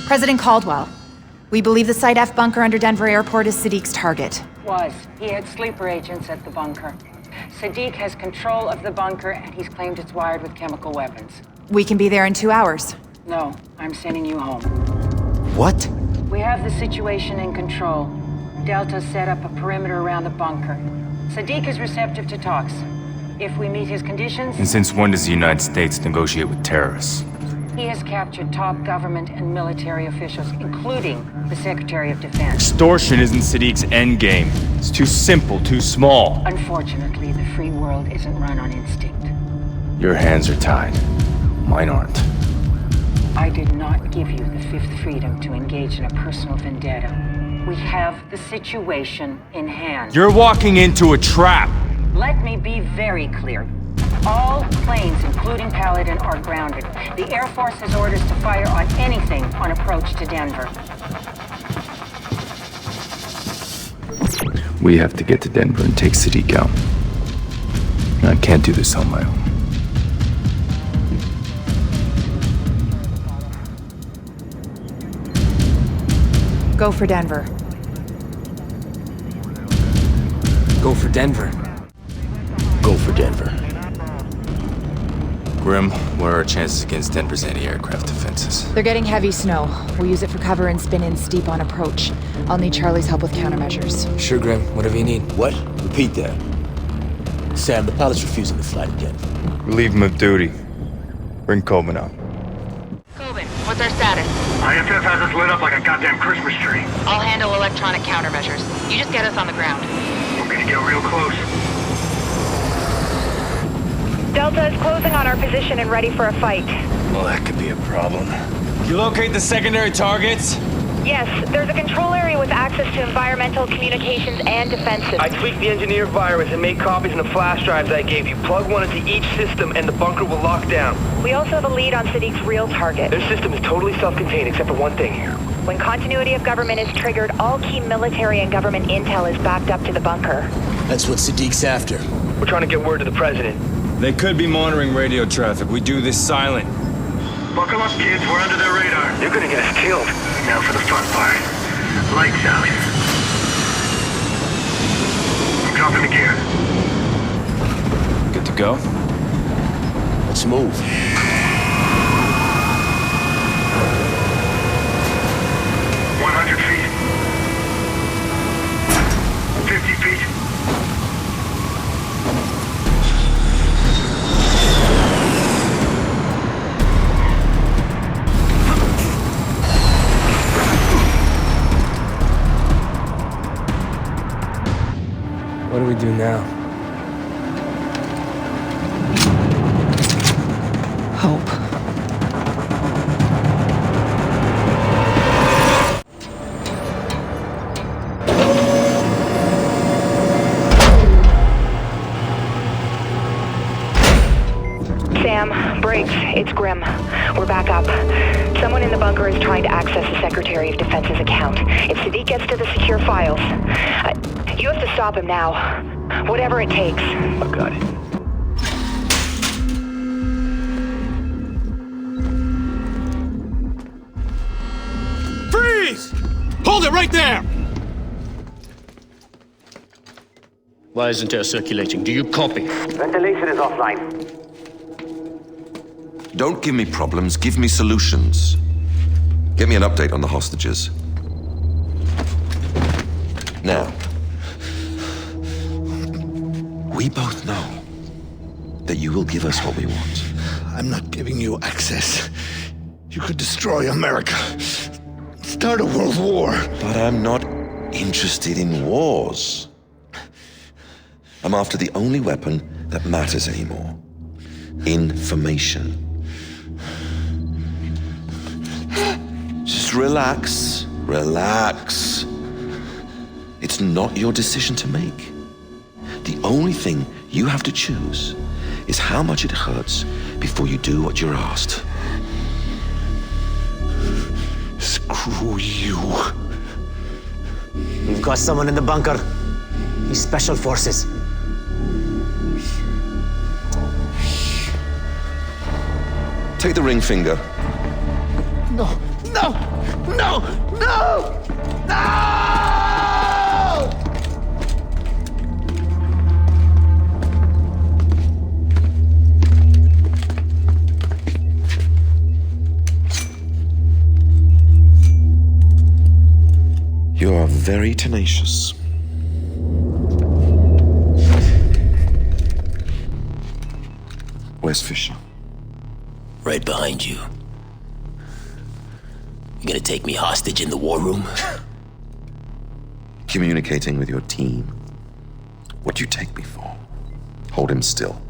President Caldwell, we believe the Site F bunker under Denver Airport is Siddiq's target. Was. He had sleeper agents at the bunker. Siddiq has control of the bunker, and he's claimed it's wired with chemical weapons. We can be there in 2 hours. No, I'm sending you home. What? We have the situation in control. Delta set up a perimeter around the bunker. Siddiq is receptive to talks. If we meet his conditions... And since when does the United States negotiate with terrorists? He has captured top government and military officials, including the Secretary of Defense. Extortion isn't Siddiq's endgame. It's too simple, too small. Unfortunately, the free world isn't run on instinct. Your hands are tied. Mine aren't. I did not give you the fifth freedom to engage in a personal vendetta. We have the situation in hand. You're walking into a trap! Let me be very clear. All planes, including Paladin, are grounded. The Air Force has orders to fire on anything on approach to Denver. We have to get to Denver and take Siddiq out. I can't do this on my own. Go for Denver. Go for Denver. Go for Denver. Grim, what are our chances against Denver's anti-aircraft defenses? They're getting heavy snow. We'll use it for cover and spin in steep on approach. I'll need Charlie's help with countermeasures. Sure, Grim. Whatever you need. What? Repeat that. Sam, the pilot's refusing to fly to Denver. Relieve him of duty. Bring Coben out. Coben, what's our status? ISS has us lit up like a goddamn Christmas tree. I'll handle electronic countermeasures. You just get us on the ground. We're gonna get real close. Delta is closing on our position and ready for a fight. Well, that could be a problem. You locate the secondary targets? Yes, there's a control area with access to environmental, communications, and defenses. I tweaked the engineer virus and made copies in the flash drives I gave you. Plug one into each system and the bunker will lock down. We also have a lead on Sadiq's real target. Their system is totally self-contained except for one thing. When continuity of government is triggered, all key military and government intel is backed up to the bunker. That's what Sadiq's after. We're trying to get word to the president. They could be monitoring radio traffic. We do this silent. Buckle up, kids. We're under their radar. They're gonna get us killed. Now for the fun part. Lights out. I'm dropping the gear. Good to go? Let's move. Feet. 50 feet. What do we do now? Hope. Sam, Briggs, it's Grim. We're back up. Someone in the bunker is trying to access the Secretary of Defense's account. If Sadiq gets to the secure files, you have to stop him now. Whatever it takes. I got it. Freeze! Hold it right there! Why isn't air circulating? Do you copy? Ventilation is offline. Don't give me problems, give me solutions. Get me an update on the hostages. Now, we both know that you will give us what we want. I'm not giving you access. You could destroy America. Start a world war. But I'm not interested in wars. I'm after the only weapon that matters anymore. Information. Just relax. Relax. It's not your decision to make. The only thing you have to choose is how much it hurts before you do what you're asked. Screw you. We've got someone in the bunker. He's Special Forces. Take the ring finger. No, no, no, no! No! You are very tenacious. Where's Fisher? Right behind you. You gonna take me hostage in the war room? Communicating with your team. What do you take me for? Hold him still.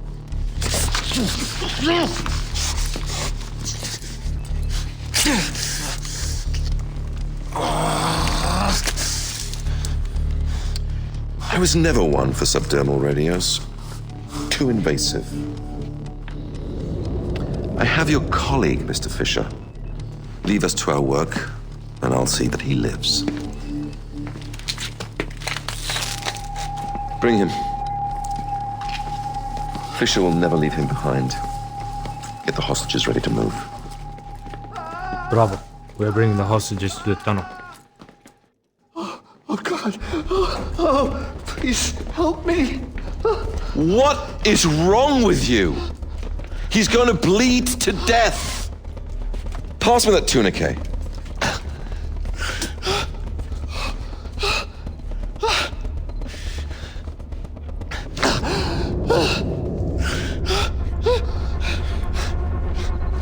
I was never one for subdermal radios. Too invasive. I have your colleague, Mr. Fisher. Leave us to our work, and I'll see that he lives. Bring him. Fisher will never leave him behind. Get the hostages ready to move. Bravo. We're bringing the hostages to the tunnel. Oh, God. Oh, please help me. What is wrong with you? He's going to bleed to death. Pass me that tourniquet.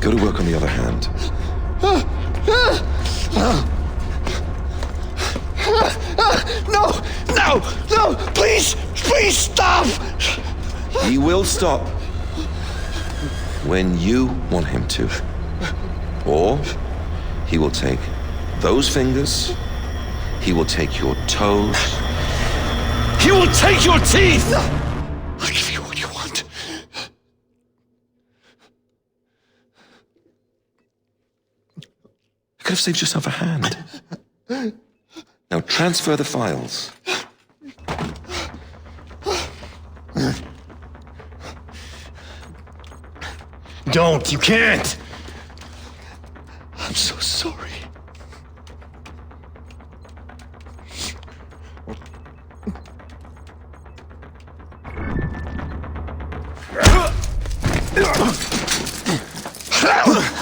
Go to work on the other hand. No! No! No! Please! Please stop! He will stop when you want him to. Or he will take those fingers, he will take your toes, he will take your teeth! I'll give you what you want. You could have saved yourself a hand. Now transfer the files. Don't, you can't! I'm so sorry.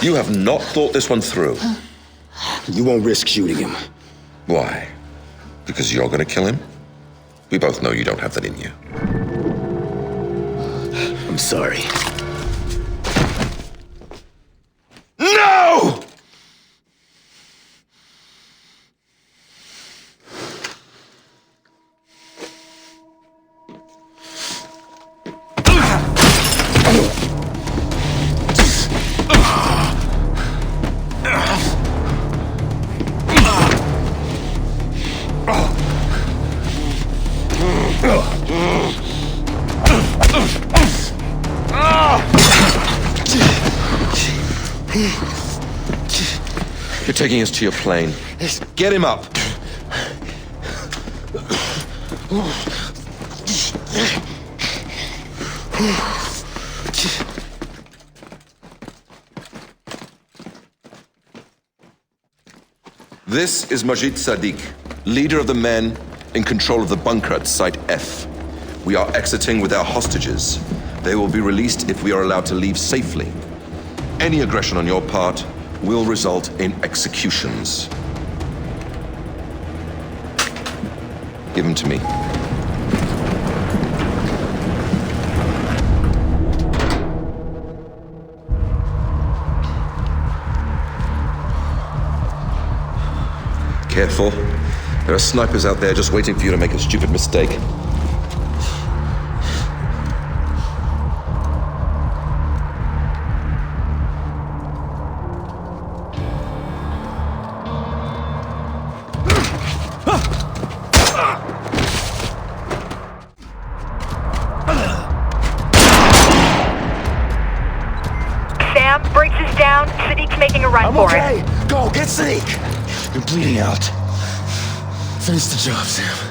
You have not thought this one through. You won't risk shooting him. Why? Because you're gonna kill him? We both know you don't have that in you. I'm sorry. No! You're taking us to your plane. Get him up. This is Majid Sadiq, leader of the men in control of the bunker at Site F. We are exiting with our hostages. They will be released if we are allowed to leave safely. Any aggression on your part will result in executions. Give him to me. Careful. There are snipers out there just waiting for you to make a stupid mistake. Sam, breaks us down. Sadiq's making a run for it. Go, get Sadiq! You're bleeding out. Finish the job, Sam.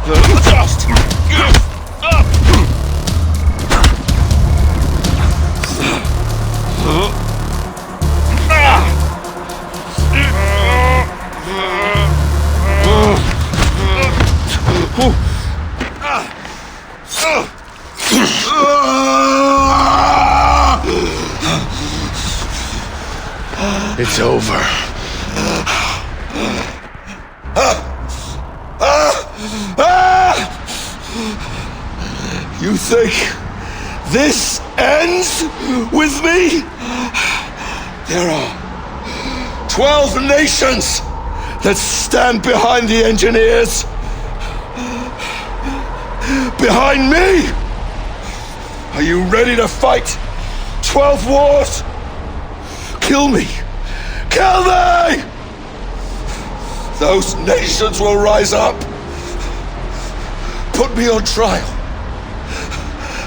Just give up! It's over. You think this ends with me? There are 12 nations that stand behind the engineers. Behind me! Are you ready to fight 12 wars? Kill me! Kill me! Those nations will rise up. Put me on trial.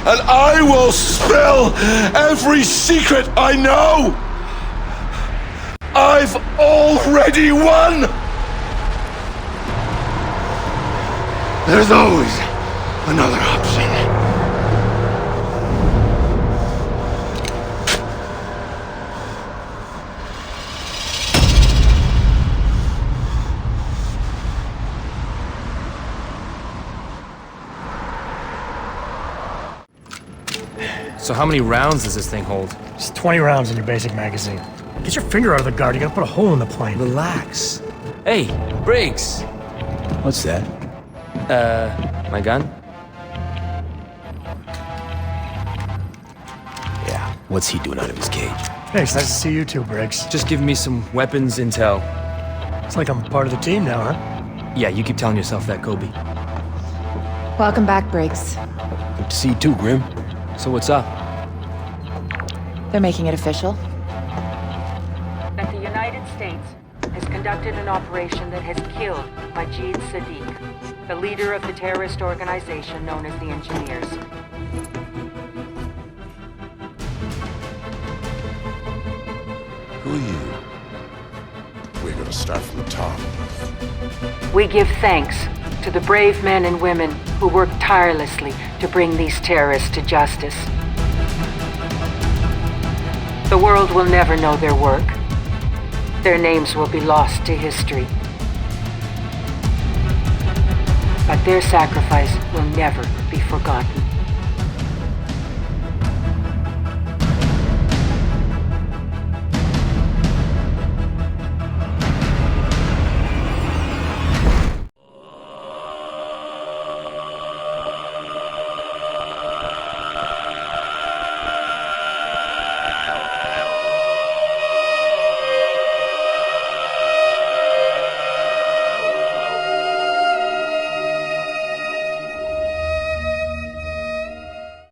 And I will spill every secret I know. I've already won. There's always another option. So how many rounds does this thing hold? Just 20 rounds in your basic magazine. Get your finger out of the guard, you gotta put a hole in the plane. Relax. Hey, Briggs! What's that? My gun? What's he doing out of his cage? Hey, it's nice to see you too, Briggs. Just giving me some weapons intel. It's like I'm part of the team now, huh? Yeah, you keep telling yourself that, Kobe. Welcome back, Briggs. Good to see you too, Grim. So what's up? They're making it official. That the United States has conducted an operation that has killed Majid Sadiq, the leader of the terrorist organization known as the Engineers. Who are you? We're gonna start from the top. We give thanks to the brave men and women who work tirelessly to bring these terrorists to justice. The world will never know their work. Their names will be lost to history. But their sacrifice will never be forgotten.